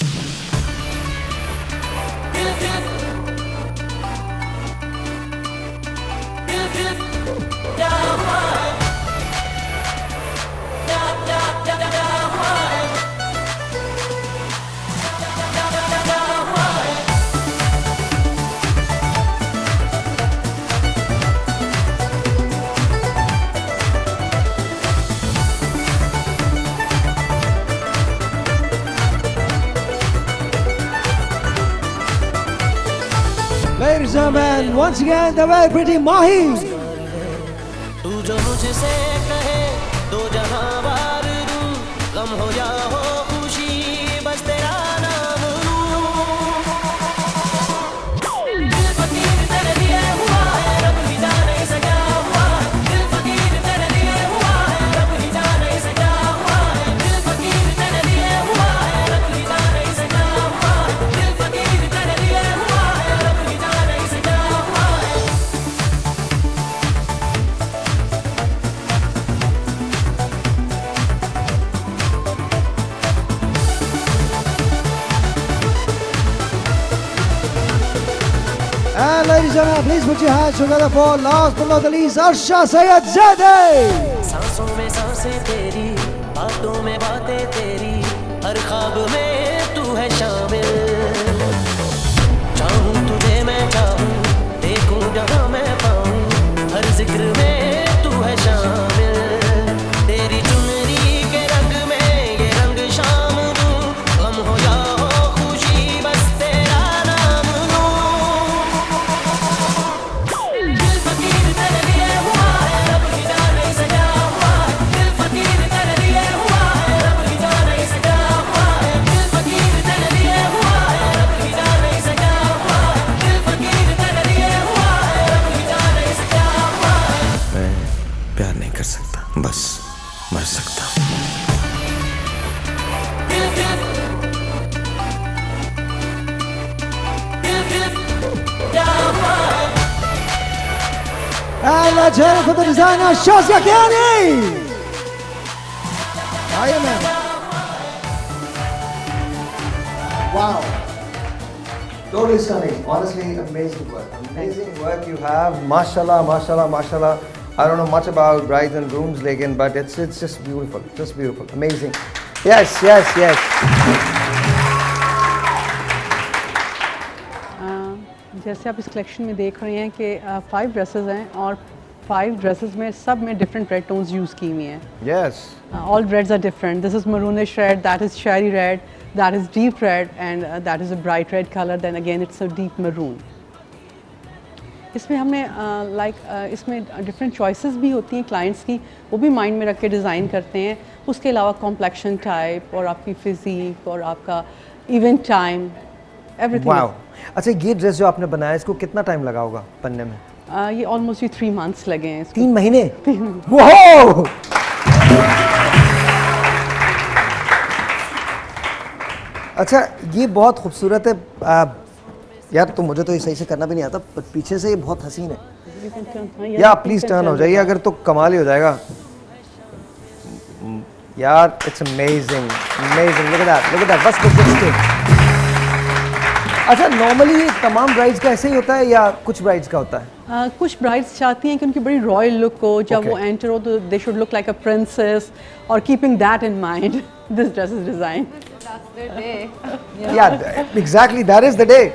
awesome, and once again the very pretty Mahi. तू जो मुझसे कहे दो जहां वार दूं, गम हो या हो खुशी बस तेरा नाम लूं। दिल फकीर तेरे लिए हुआ है, रब ही जाने इसे क्या हुआ है। दिल फकीर तेरे लिए हुआ है, रब ही जाने इसे क्या हुआ है। दिल फकीर तेरे लिए हुआ है, रब ही जाने इसे क्या हुआ है। दिल फकीर तेरे लिए हुआ है, रब ही जाने इसे क्या हुआ है। And ladies and gentlemen, please put your hands together for last but not the least, Arsha Sayyedzadeh. सांसों में सांसें तेरी, बातों में बातें तेरी, हर ख्वाब में तू है शामिल। चाहूं तुझे मैं चाहूं, देखूं जहां मैं पाऊं, हर जिक्र में तू है शामिल। तेरी चुनरी के रंग में ये रंग शाम दूं, गम हो या हो खुशी बस तेरा नाम लूं। दिल फकीर तेरे लिए हुआ है, रब ही जाने इसे क्या हुआ है। दिल फकीर तेरे लिए हुआ है, रब ही जाने इसे क्या हुआ है। दिल फकीर तेरे लिए हुआ है, रब ही जाने इसे क्या हुआ है। दिल फकीर तेरे लिए हुआ है, रब ही जाने इसे क्या हुआ है। मैं प्यार नहीं कर सकता, बस मर सकता हूँ। दिल दिल दिल दिल क्या हुआ है। And let's hear it for the designer, Shazia Kiani. Hiya, man. Wow. Totally stunning. Honestly, amazing work. Amazing work you have. Mashallah, mashallah, mashallah. I don't know much about brides and grooms, lekin, but it's just beautiful. Just beautiful. Amazing. Yes, yes, yes. जैसे आप इस collection में देख रहे हैं कि 5 dresses हैं और 5 ड्रेसेस में सब में डिफरेंट रेड टोन्स यूज़ की हुई हैं। Yes. All reds are different. This is maroonish red, that is cherry red, that is deep red, and that is a bright red color. Then again, it's a deep maroon. इसमें हमने इसमें different choices भी होती हैं clients की, वो भी mind में रख के डिज़ाइन करते हैं। उसके अलावा कॉम्प्लेक्शन टाइप और आपकी फिजिक और आपका इवेंट टाइम, एवरीथिंग। Wow. अच्छा, ये ड्रेस जो आपने बनाया, इसको कितना टाइम लगा होगा बनने में? ये ऑलमोस्ट 3 months लगे हैं इसको। 3 महीने? Wow! अच्छा, ये बहुत खूबसूरत है। यार तो मुझे तो ये सही से करना भी नहीं आता, पर पीछे से ये बहुत हसीन है। या प्लीज टर्न हो जाइए, अगर तो कमाल ही हो जाएगा। यार it's amazing, amazing. Look at that, बस स्टे। अच्छा, नॉर्मली तमाम ब्राइड्स का ऐसे ही होता है या कुछ ब्राइड्स का होता है? कुछ ब्राइड्स चाहती हैं कि उनकी बड़ी रॉयल लुक हो, जब वो एंटर हो तो they should look like a princess, और keeping that in mind this dress is design. Yeah, exactly, that is the day.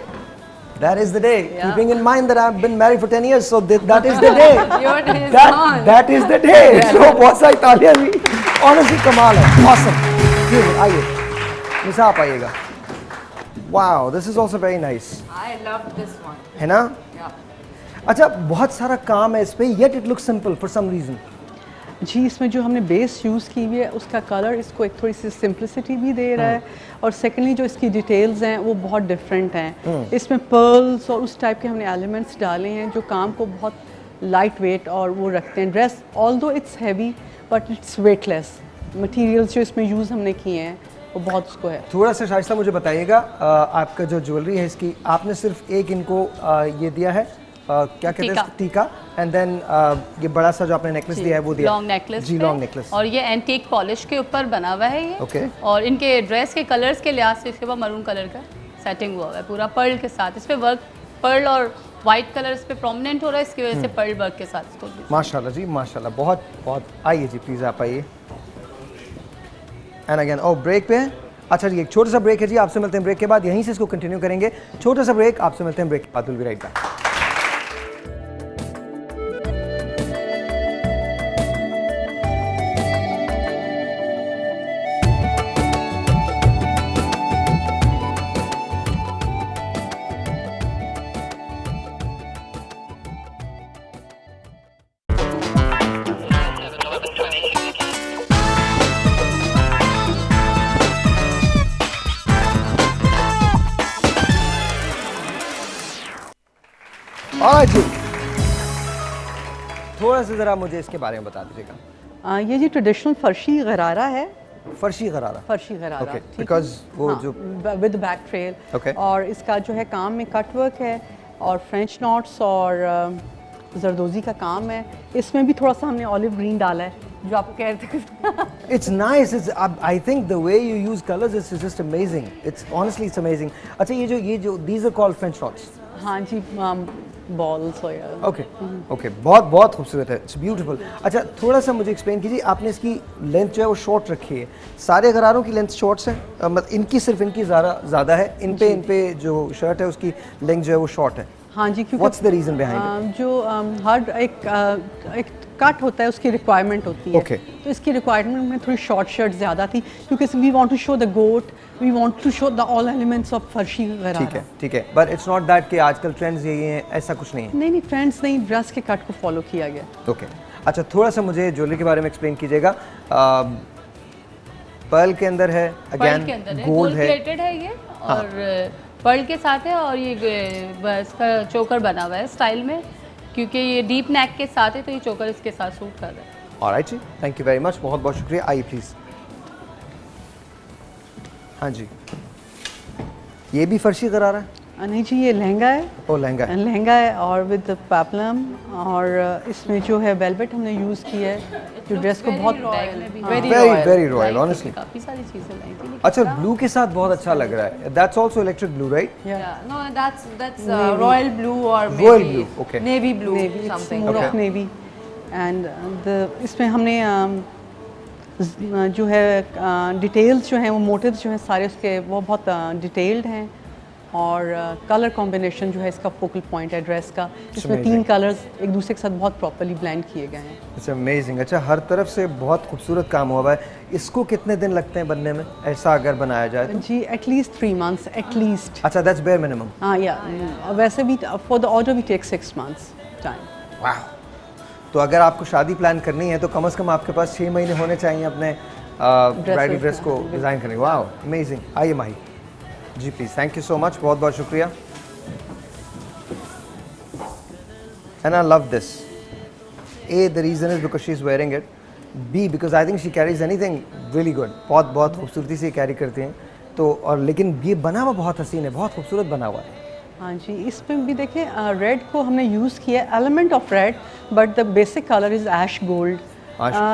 That is the day. Yeah. Keeping in mind that I've been married for 10 years, so that is the day. Your day is gone. That is the day. So बहुत सारी तालियां भी, honestly कमाल है, awesome. आइए, निशा आप आइएगा। Wow, this is also very nice. I love this one. है ना? Yeah. अच्छा, बहुत सारा काम है इस पे, yet it looks simple for some reason. जी, इसमें जो हमने बेस यूज़ की हुई है उसका कलर इसको एक थोड़ी सी सिंप्लिसिटी भी दे रहा है, और सेकेंडली जो इसकी डिटेल्स हैं वो बहुत डिफरेंट हैं। इसमें पर्ल्स और उस टाइप के हमने एलिमेंट्स डाले हैं जो काम को बहुत लाइट वेट और वो रखते हैं। Dress although it's heavy but it's weightless. Materials जो इसमें यूज़ हमने किए हैं वो बहुत उसको है। थोड़ा सा शाइस्ता मुझे बताइएगा, आपका जो ज्वेलरी है इसकी, आपने सिर्फ एक इनको ये दिया है, क्या कहते हैं, टीका, एंड देन ये बड़ा सा जो आपने नेकलेस दिया है वो दिया, लॉन्ग नेकलेस जी, लॉन्ग नेकलेस, और ये एंटीक पॉलिश के ऊपर बना हुआ है ये। ओके। और इनके ड्रेस के कलर्स के लिहाज से इसके ऊपर मरून कलर का सेटिंग हुआ है पूरा पर्ल के साथ। इस पे वर्क पर्ल और वाइट कलर इस पे प्रोमिनेंट हो रहा है, इसकी वजह से पर्ल वर्क के साथ इसको। माशाल्लाह जी, माशाल्लाह, बहुत बहुत। आइए जी, प्लीज़ आप आइए। एंड अगेन, ओ ब्रेक पे हैं। अच्छा जी, एक छोटा सा ब्रेक है जी, आपसे मिलते हैं ब्रेक के बाद, यहीं से इसको कंटिन्यू करेंगे। छोटा सा ब्रेक, आपसे मिलते हैं ब्रेक के बाद, विल बी राइट बैक। और जी थोड़ा सा ज़रा मुझे इसके बारे में बता दीजिएगा। ये जी ट्रेडिशनल फर्शी गरारा है। फर्शी गरारा। फर्शी गरारा। ओके, बिकॉज वो जो विद बैक ट्रेल। Okay. और इसका जो है काम में कट वर्क है और फ्रेंच नॉट्स और जरदोजी का काम है। इसमें भी थोड़ा सा हमने ऑलिव ग्रीन डाला है जो आप कह रहे थे। It's nice. I think the way you use colors is just amazing. Honestly, it's amazing. अच्छा ये जो these are called French knots. हाँ जी, बॉल्स हो यार। ओके, बहुत खूबसूरत है। It's beautiful. अच्छा थोड़ा सा मुझे एक्सप्लेन कीजिए, आपने इसकी लेंथ जो है वो शॉर्ट रखी है। सारे गरारों की लेंथ शॉर्ट्स है, मतलब इनकी सिर्फ इनकी ज़्यादा है, इन पे जो शर्ट है उसकी लेंथ जो है वो शॉर्ट है। हाँ जी, क्योंकि what's the reason behind it? जो हर एक कट होता है उसकी रिक्वायरमेंट होती है। Okay. तो इसकी रिक्वायरमेंट में थोड़ी शॉर्ट शर्ट ज़्यादा थी क्योंकि we want to show the gota, we want to show the all elements of farshi gharara. ठीक है, बट इट्स नॉट दैट कि आजकल ट्रेंड्स यही हैं, ऐसा कुछ नहीं है। नहीं, ट्रेंड्स नहीं, ड्रेस के कट को फॉलो किया गया। ओके, अच्छा थोड़ा सा मुझे ज्वेलरी के बारे में एक्सप्लेन कीजिएगा। पर्ल के अंदर है, पर्ल के अगेन अंदर है, गोल्ड है, प्लेटेड है ये, और पर्ल के साथ है, और ये इसका चोकर बना हुआ है स्टाइल में, क्योंकि ये डीप नेक के साथ है तो ये चोकर इसके साथ सूट कर रहा है। ऑलराइट जी, थैंक यू वेरी मच, बहुत शुक्रिया। आइए प्लीज़। हाँ जी, ये भी फर्शी गरारा है? नहीं जी, ये लहंगा है। ओ लहंगा है। लहंगा है और विद पेप्लम, और इसमें जो है वेलवेट हमने यूज़ किया है जो ड्रेस को बहुत वेरी रॉयल ऑनेस्टली। काफी सारी चीजें लाई थी। अच्छा, ब्लू के साथ बहुत अच्छा लग रहा है। That's also electric blue, right? No, that's royal blue or Royal blue, okay. navy blue, navy, something. More of navy. And इसमें हमने जो है डिटेल्स जो हैं वो मोटिव्स जो हैं सारे उसके वो बहुत डिटेल्ड हैं, और कलर कॉम्बिनेशन जो है इसका फोकल पॉइंट है ड्रेस का। इसमें 3 कलर्स एक दूसरे के साथ बहुत प्रॉपर्ली ब्लेंड किए गए हैं। It's amazing. अच्छा, हर तरफ से बहुत खूबसूरत काम हुआ है। इसको कितने दिन लगते हैं बनने में, ऐसा अगर बनाया जाए तो? जी एटलीस्ट 3 months एटलीस्ट। अच्छा, दैट्स बेयर मिनिमम। हाँ या वैसे भी for the order we take 6 months time. वाह, तो अगर आपको शादी प्लान करनी है तो कम से कम आपके पास 6 महीने होने चाहिए अपने ब्राइडल ड्रेस को डिज़ाइन करने। वाह, अमेजिंग। आइए Mahi ji please, thank you so much, बहुत शुक्रिया। And I love this. A, the reason is because she is wearing it. B, because I think she carries anything really good. बहुत खूबसूरती से carry करती हैं तो, और लेकिन ये बना हुआ बहुत हसीन है, बहुत खूबसूरत बना हुआ है। हाँ जी, इसमें भी देखें रेड को हमने यूज़ किया, element of red, but the basic colour is ash gold.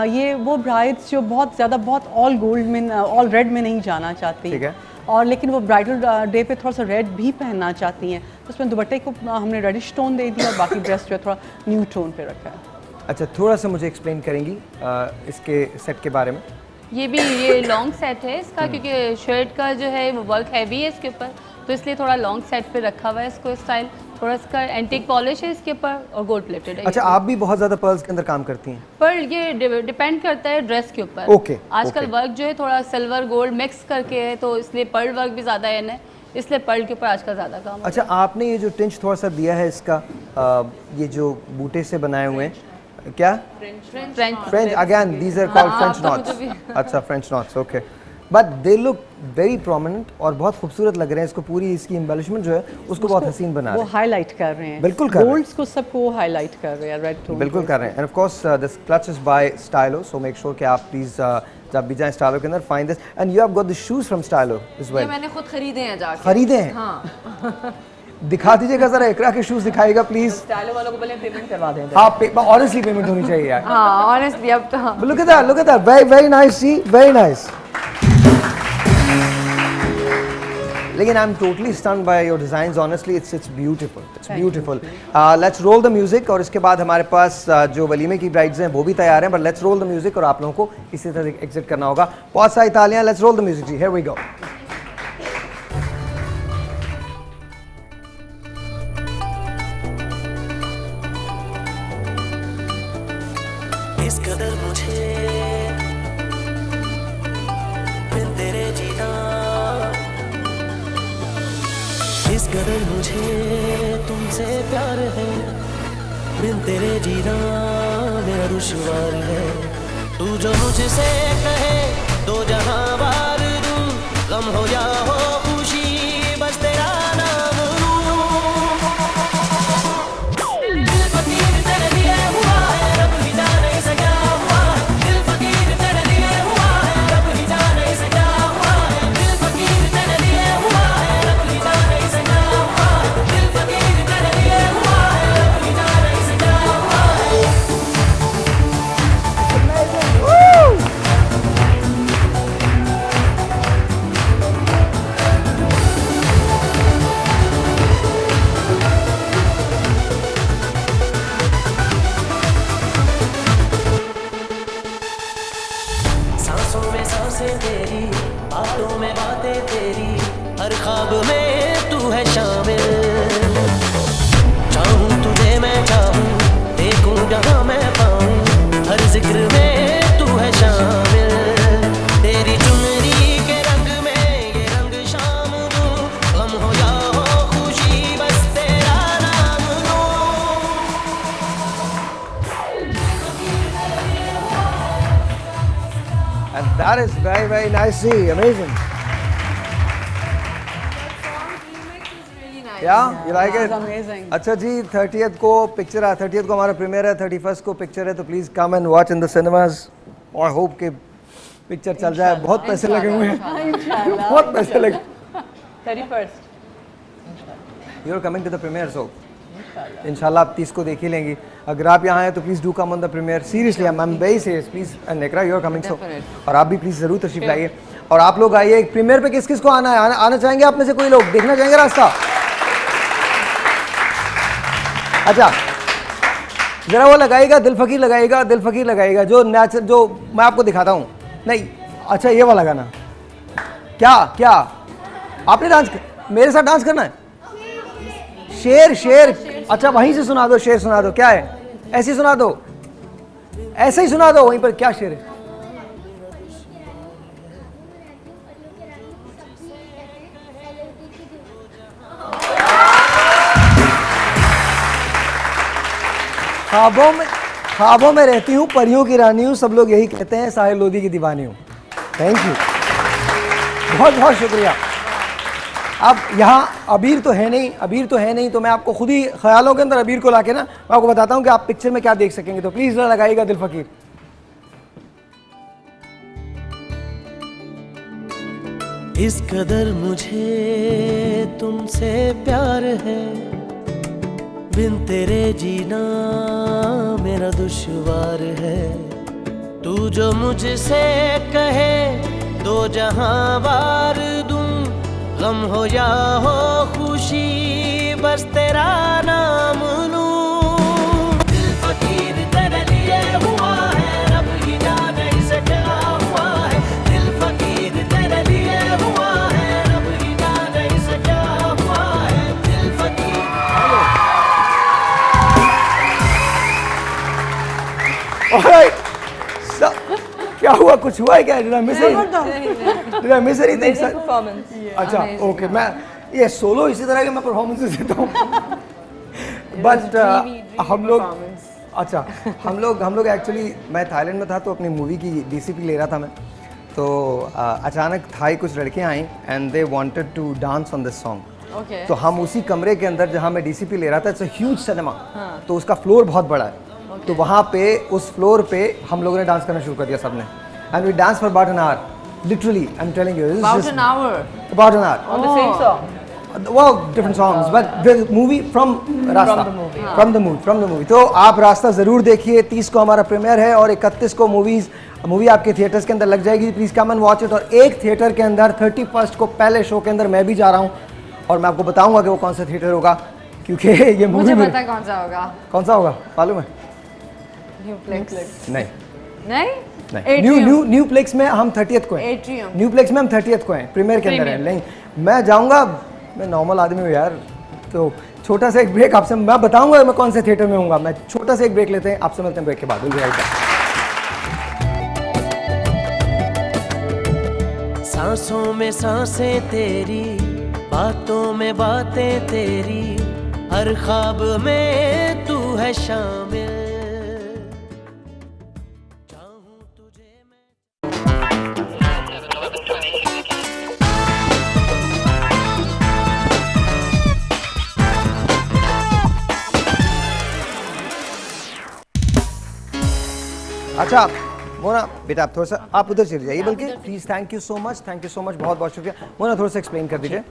ये वो ब्राइड्स जो बहुत ज़्यादा बहुत ऑल गोल्ड में ऑल रेड में नहीं जाना चाहती, ठीक है, और लेकिन वो ब्राइडल डे पे थोड़ा सा रेड भी पहनना चाहती हैं, तो उसमें दुपट्टे को हमने रेडिश टोन दे दिया और बाकी ड्रेस जो है थोड़ा न्यू टोन पे रखा है। अच्छा, थोड़ा सा मुझे एक्सप्लेन करेंगी इसके सेट के बारे में? ये लॉन्ग सेट है इसका, क्योंकि शर्ट का जो है वो वर्क हैवी है इसके ऊपर, तो इसलिए थोड़ा लॉन्ग सेट पे रखा हुआ है इसको स्टाइल। थोड़ा इसका एंटीक पॉलिश है इसके ऊपर और गोल्ड प्लेटेड है। अच्छा, आप भी बहुत ज़्यादा पर्ल्स के अंदर काम करती हैं? पर ये डिपेंड करता है ड्रेस के ऊपर। ओके, आजकल वर्क जो है थोड़ा सिल्वर गोल्ड मिक्स करके है, तो इसलिए पर्ल वर्क भी ज़्यादा है ना, इसलिए पर्ल के ऊपर आजकल ज़्यादा काम। अच्छा, आपने ये जो टिंच थोड़ा सा दिया है इसका, ये जो बूटे से बनाए हुए हैं, क्या? French again, these are called French knots. अच्छा, French knots, okay, but they look very prominent और बहुत खूबसूरत लग रहे हैं। इसको पूरी इसकी एम्बेलिशमेंट जो है उसको बहुत हसीन बना रहे हैं। वो हाईलाइट कर रहे हैं, बिल्कुल कर रहे हैं, गोल्ड्स को सबको हाईलाइट कर रहे हैं, रेड टोन बिल्कुल कर रहे हैं। And of course this clutch is by Stylo, so make sure कि आप प्लीज जब भी जाएं स्टाइलो के अंदर find this. And you have got the shoes from Stylo as well. ये मैंने खुद खरीदे हैं जाके। खरीदे हैं? हाँ। दिखा दीजिएगा जरा, इकरा के शूज दिखाइएगा प्लीज। स्टाइलो वालों को पहले पेमेंट करवा दें। हाँ, ऑनेस्टली पेमेंट होनी चाहिए यार। हाँ, ऑनेस्टली अब तो look at that, very nice, see, very nice. लेकिन I am totally stunned by your designs, honestly it's beautiful, it's beautiful. Let's roll the music, और इसके बाद हमारे पास जो वलीमे की ब्राइड्स हैं वो भी तैयार हैं, but let's roll the music और आप लोगों को इसी तरह एग्जिट करना होगा। बहुत सारी तालियां, लेट्स रोल द म्यूजिक जी, हियर वी गो। इस कदर मुझे बिन तेरे जीना, इस कदर मुझे तुमसे प्यार है, बिन तेरे जीना मेरा दुश्वार है। तू जो मुझसे कहे दो जहां वार दूं, गम हो या हो खुशी बस तेरा नाम लूं। सांसें तेरी, बातों में बातें तेरी, हर ख्वाब में तू है शामिल। चाहूं तुझे मैं चाहूं, देखूं जहां मैं पाऊं, हर जिक्र में तू है शामिल। तेरी चुनरी के रंग में ये रंग शाम दूं, गम हो या हो खुशी बस तेरा नाम लूं। And that is very, very nicely amazing. Yeah, you like it? Amazing. अच्छा जी, 30th को पिक्चर है, 30th को हमारा प्रीमियर है, 31st को पिक्चर है, तो please come and watch in the cinemas. और होप के पिक्चर चल जाए। बहुत पैसे लगे हुए हैं, बहुत पैसे लगे। 31st you are coming to the premiere, so इंशाल्लाह आप 30 को देख ही लेंगी। अगर आप यहाँ हैं तो please do come on the premiere, seriously I am very serious, please. And नेकरा यू आर कमिंग, सो और आप भी प्लीज जरूर तशरीफ लाइए। और आप लोग आइए, प्रीमियर पे किस किस को आना है? आना चाहेंगे आप में से कोई लोग? देखना चाहेंगे रास्ता? अच्छा, जरा वो लगाएगा, दिल फकीर लगाएगा, दिल फकीर लगाएगा, जो नेचर, जो मैं आपको दिखाता हूँ। नहीं, अच्छा ये वाला गाना। क्या क्या आपने डांस मेरे साथ डांस करना है? शेर शेर, अच्छा वहीं से सुना दो, शेर सुना दो। क्या है? ऐसे ही सुना दो, ऐसे ही सुना दो वहीं पर। क्या शेर है? ख्वाबों में रहती हूँ, परियों की रानी हूँ, सब लोग यही कहते हैं, साहिल लोधी की दीवानी हूँ। थैंक यू, बहुत बहुत शुक्रिया। अब यहाँ अबीर तो है नहीं, अबीर तो है नहीं, तो मैं आपको खुद ही ख्यालों के अंदर अबीर को लाके ना मैं आपको बताता हूँ कि आप पिक्चर में क्या देख सकेंगे। तो प्लीज लगाइएगा दिल फकीर। इस कदर मुझे तुमसे प्यार है, बिन तेरे जीना मेरा दुश्वार है। तू जो मुझसे कहे दो जहां वार दूं, गम हो या हो खुशी बस तेरा नाम लूं। दिल फकीर तेरे लिए हुआ है, रब ही जाने इसे क्या हुआ है। दिल फकीर तेरे लिए हुआ है, रब ही जाने इसे क्या हुआ है। दिल फकीर। Alright. So, क्या हुआ? कुछ हुआ है क्या? Did I miss anything? Sir? अच्छा, ओके। मैं ये सोलो इसी तरह के मैं परफॉर्मेंसेस देता हूँ। बट हम लोग, अच्छा हम लोग एक्चुअली, मैं थाईलैंड में था तो अपनी मूवी की डीसीपी ले रहा था मैं, तो अचानक थाई कुछ लड़कियाँ आई and they wanted to dance on this song. तो हम उसी कमरे के अंदर जहाँ मैं डीसीपी ले रहा था, इट्स अ ह्यूज सिनेमा, तो उसका फ्लोर बहुत बड़ा है। तो वहाँ पे उस फ्लोर पे हम लोगों ने डांस करना शुरू कर दिया सबने, and we dance for about an hour, literally I am telling you, About an hour on the same song. Well, different songs, but the movie from Rasta, from the movie. तो आप रास्ता ज़रूर देखिए। 30 को हमारा प्रीमियर है और 31 को मूवी आपके थिएटर्स के अंदर लग जाएगी। Please come and watch it. और एक थिएटर के अंदर 31 को पहले शो के अंदर मैं भी जा रहा हूँ और मैं आपको बताऊंगा कि वो कौन सा थिएटर होगा, क्योंकि ये मूवी मुझे पता है कौन सा होगा। कौन सा होगा मालूम है? नहीं, न्यू प्लेक्स में हम 30th को हैं। न्यू प्लेक्स में हम 30th को हैं, प्रीमियर के अंदर है। नहीं, मैं जाऊंगा, मैं नॉर्मल आदमी हूँ यार। तो छोटा सा एक ब्रेक, आपसे मैं बताऊंगा मैं कौन से थिएटर में हूँगा। मैं छोटा सा एक ब्रेक लेते हैं, आपसे मिलते हैं ब्रेक के बाद। सांसों में सांसें तेरी, बातों में बातें तेरी, हर ख्वाब में तू है शामिल। अच्छा मोना बेटा, आप थोड़ा सा आप उधर चले जाइए, बल्कि please. Thank you so much, बहुत बहुत शुक्रिया। मोना थोड़ा सा एक्सप्लेन कर दीजिए।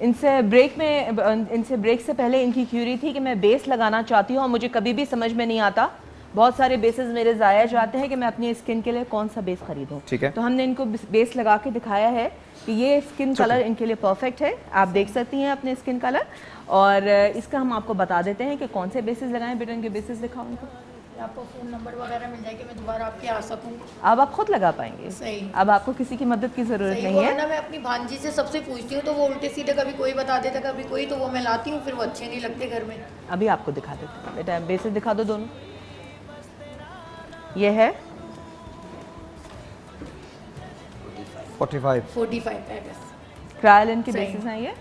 इनसे ब्रेक से पहले इनकी क्यूरी थी कि मैं बेस लगाना चाहती हूँ और मुझे कभी भी समझ में नहीं आता, बहुत सारे बेसेस मेरे ज़ाया जाते हैं कि मैं अपनी स्किन के लिए कौन सा बेस खरीदूँ। ठीक है, तो हमने इनको बेस लगा के दिखाया है कि ये स्किन कलर इनके लिए परफेक्ट है। आप देख सकती हैं अपने स्किन कलर, और इसका हम आपको बता देते हैं कि कौन से बेसिस लगाएं। बेटा इनके बेसिस दिखाओ उनको। आपको फ़ोन नंबर वगैरह मिल जाए कि मैं दोबारा आपके आ सकूँ। अब आप खुद लगा पाएंगे। सही। अब आपको किसी की मदद की ज़रूरत नहीं है। वरना मैं अपनी भांजी से सबसे पूछती हूँ तो वो उल्टे सीधे कभी कोई बता देता कभी कोई, तो वो मैं लाती हूँ, फिर वो अच्छे नहीं लगते घर में। अभी आपको दिखा देते हैं बेटा, बेसिस दिखा दो दोनों। ये है 45 है बस। क्रायोलिन के बेसिस हैं ये,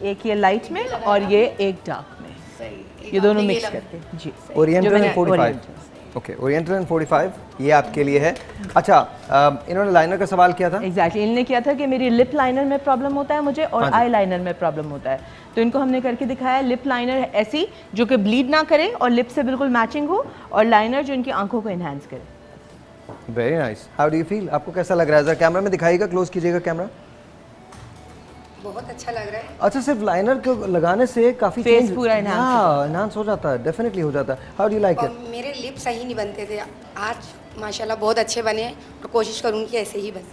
एक ये लाइट में और ये एक डार्क में, सही। ये दोनों मिक्स करके जी। ओरिएंटल जो एंड मैंने 45 ओके, ओरिएंटल एंड 45 ये आपके लिए है। अच्छा, इन्होंने लाइनर का सवाल किया था। एग्जैक्टली, इन्होंने किया था कि मेरी लिप लाइनर में प्रॉब्लम होता है मुझे और आई लाइनर में प्रॉब्लम होता है, तो इनको हमने करके दिखाया। लिप लाइनर ऐसी जो कि ब्लीड ना करे और लिप से बिल्कुल मैचिंग हो, और लाइनर जो इनकी आंखों को इन्हांस करे। Very nice. How do you feel? आपको कैसा लग रहा है? जरा कैमरा में दिखाइएगा, क्लोज कीजिएगा कैमरा। बहुत अच्छा लग रहा है। अच्छा, सिर्फ लाइनर को लगाने से काफी फेस पूरा एनहांस हो जाता है, डेफिनेटली हो जाता है। हाउ डू यू लाइक और इट? मेरे लिप सही नहीं बनते थे, आज माशाल्लाह बहुत अच्छे बने हैं और कोशिश करूँगी कि ऐसे ही बने।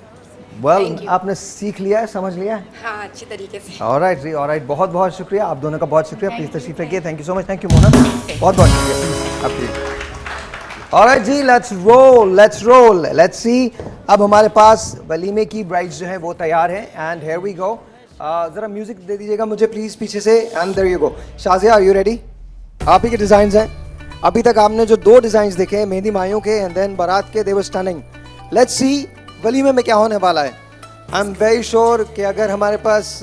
वेल, आपने सीख लिया है, समझ लिया है। हाँ, अच्छी तरीके से। ऑलराइट जी, ऑलराइट, बहुत बहुत शुक्रिया आप दोनों का, बहुत शुक्रिया। प्लीज तशरीफ रखिए। Thank you so much. Thank you Mona, बहुत बहुत शुक्रिया आपकी। ऑलराइट जी, लेट्स रोल, लेट्स सी। अब हमारे पास वलीमे की ब्राइड्स जो है वो तैयार हैं, एंड हियर वी गो। ज़रा म्यूजिक दे दीजिएगा मुझे प्लीज़ पीछे से, and there you go. Shazia, are you ready? आप ही के डिज़ाइंस हैं। अभी तक आपने जो 2 डिज़ाइंस देखे हैं, मेहंदी मायों के एंड देन बारात के, दे वर स्टनिंग। लेट्स सी वलीमे में क्या होने वाला है। आई एम वेरी श्योर कि अगर हमारे पास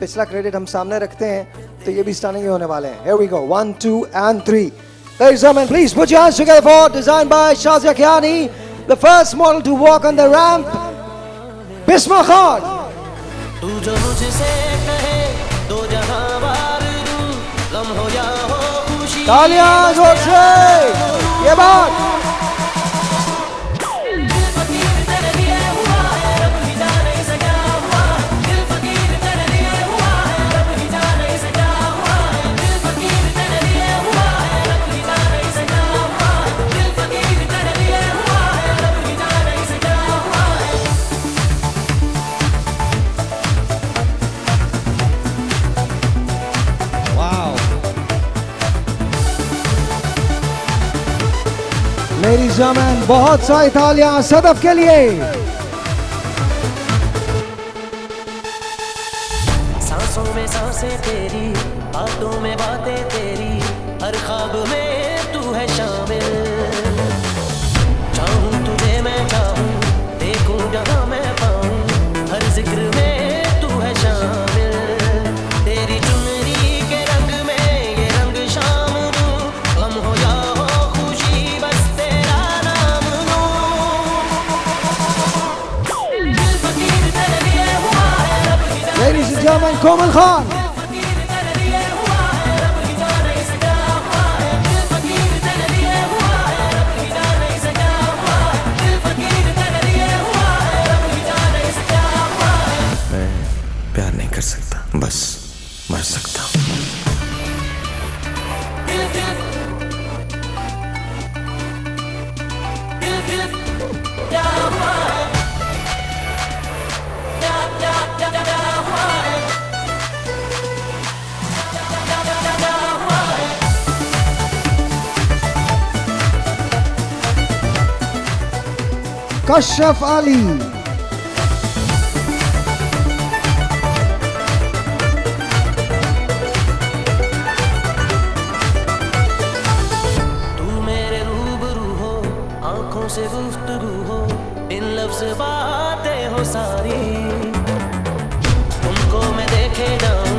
पिछला क्रेडिट हम सामने रखते हैं तो ये भी स्टनिंग ही होने वाले हैं। Here we go, 1 2 and 3। Ladies and gentlemen, please put your hands together for designed by Shazia Kiani, the first model to walk on the ramp, Bisma Khan. तू जो मुझसे कहे दो जहां वार दूं, गम हो या हो खुशी। तालियां जोर से, ये बात। Ladies and gentlemen, बहुत सारी तालियां सदफ के लिए। सांसों में सांसें तेरी, बातों में बातें तेरी, हर ख्वाब में तू है शामिल। चाहूं तुझे मैं चाहूं, देखूं जहां मैं पाऊं, हर जिक्र में तू है शामिल। तेरी चुनरी के रंग में ये रंग शाम दूं, गम हो या हो खुशी, बस तेरा नाम लूं। दिल फकीर तेरे लिए हुआ है, रब की जान। Ladies and gentlemen, Komal Khan. मैं प्यार नहीं कर सकता, बस मर सकता हूँ। कश्यप अली। तू मेरे रूबरू हो, आंखों से गुफ्तगू हो, इन लफ्ज बातें हो सारी। तुमको मैं देखे जाऊं,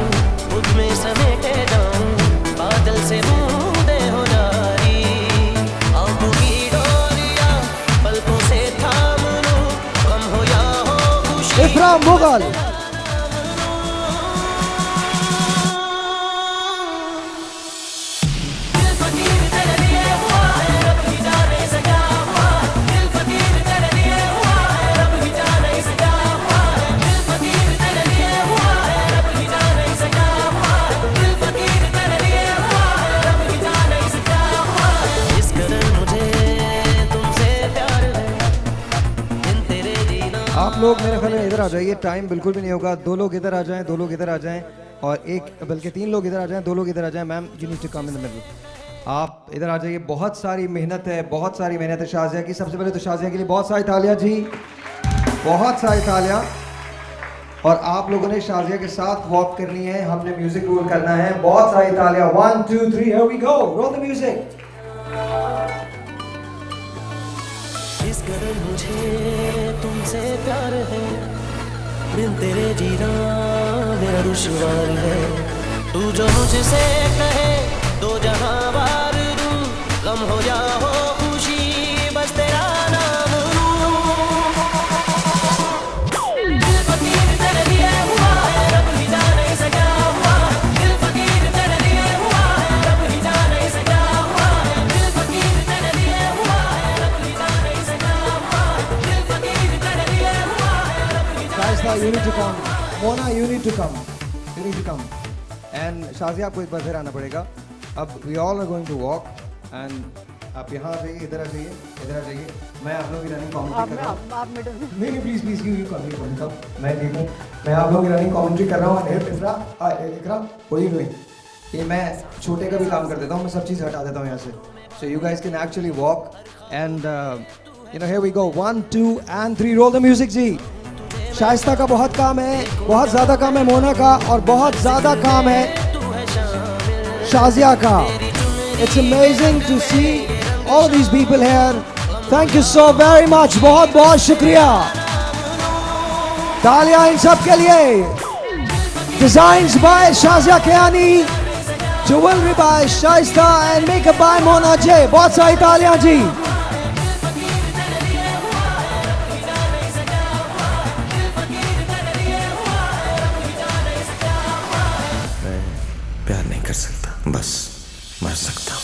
खुद में समेटे जाऊं, बादल से बूंदे हो जारी। आंखों की डोरियां पलकों से थाम लूं, गम हो या हो खुशी। इकराम मुगल। आप लोग मेरे ख्याल में इधर आ जाइए, टाइम बिल्कुल भी नहीं होगा। 2 लोग इधर आ जाएं, 2 लोग इधर आ जाएं, और एक बल्कि 3 लोग इधर आ जाएं, 2 लोग इधर आ जाएं। Ma'am, you need to come in the middle. आप इधर आ जाइए। बहुत सारी मेहनत है शाज़िया की। सबसे पहले तो शाज़िया के लिए बहुत सारी तालियां जी, बहुत सारी तालियां। और आप लोगों ने शाज़िया के साथ वॉक करनी है, हमने म्यूजिक रोल करना है। बहुत सारी तालियां। 1 2 3 here we go, roll the music. इस कदर मुझे तुमसे प्यार है, बिन तेरे जीना मेरा दुश्वार है। तू जो मुझसे कहे दो जहां वार दूं, गम हो या हो खुशी बस तेरा नाम लूं। दिल फकीर तेरे लिए हुआ है, रब ही जाने इसे क्या हुआ है। दिल फकीर तेरे लिए हुआ है, रब ही जाने इसे क्या हुआ है। दिल फकीर तेरे लिए हुआ है, रब ही जाने इसे क्या हुआ है। दिल फकीर तेरे लिए हुआ है, रब ही जाने। Shaista, you need to come. Mona, you need to come. You need to come. And Shazia, आपको एक बार फिर आना पड़ेगा। अब we all are going to walk and आप यहाँ आ जाइए, इधर आ जाइए, इधर आ जाइए। मैं आप लोगों की रनिंग कमेंट्री कर रहा हूँ। आप मिडल में। नहीं प्लीज यू कम। मैं ठीक हूँ। मैं आप लोगों की रनिंग कमेंट्री कर रहा हूँ। इकरा, what are you doing? ये मैं छोटे का भी काम कर देता हूँ, मैं सब चीज़ हटा देता हूँ यहाँ से। So you guys can actually walk and you know here we go 1 2 and 3 roll the music जी। शाइस्ता का बहुत काम है, बहुत ज़्यादा काम है मोना का, और बहुत ज़्यादा काम है शाज़िया का। It's amazing to see all these people here. Thank you so very much. बहुत बहुत शुक्रिया। तालियां इन सब के लिए। Designs by Shazia Kiani, jewelry by Shaista and makeup by Mona जे। बहुत सारी तालियां जी। प्यार नहीं कर सकता, बस मर सकता हूँ।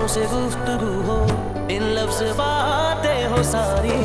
से गुफ्तगू हो, इन लफ्ज़ बातें हो सारी।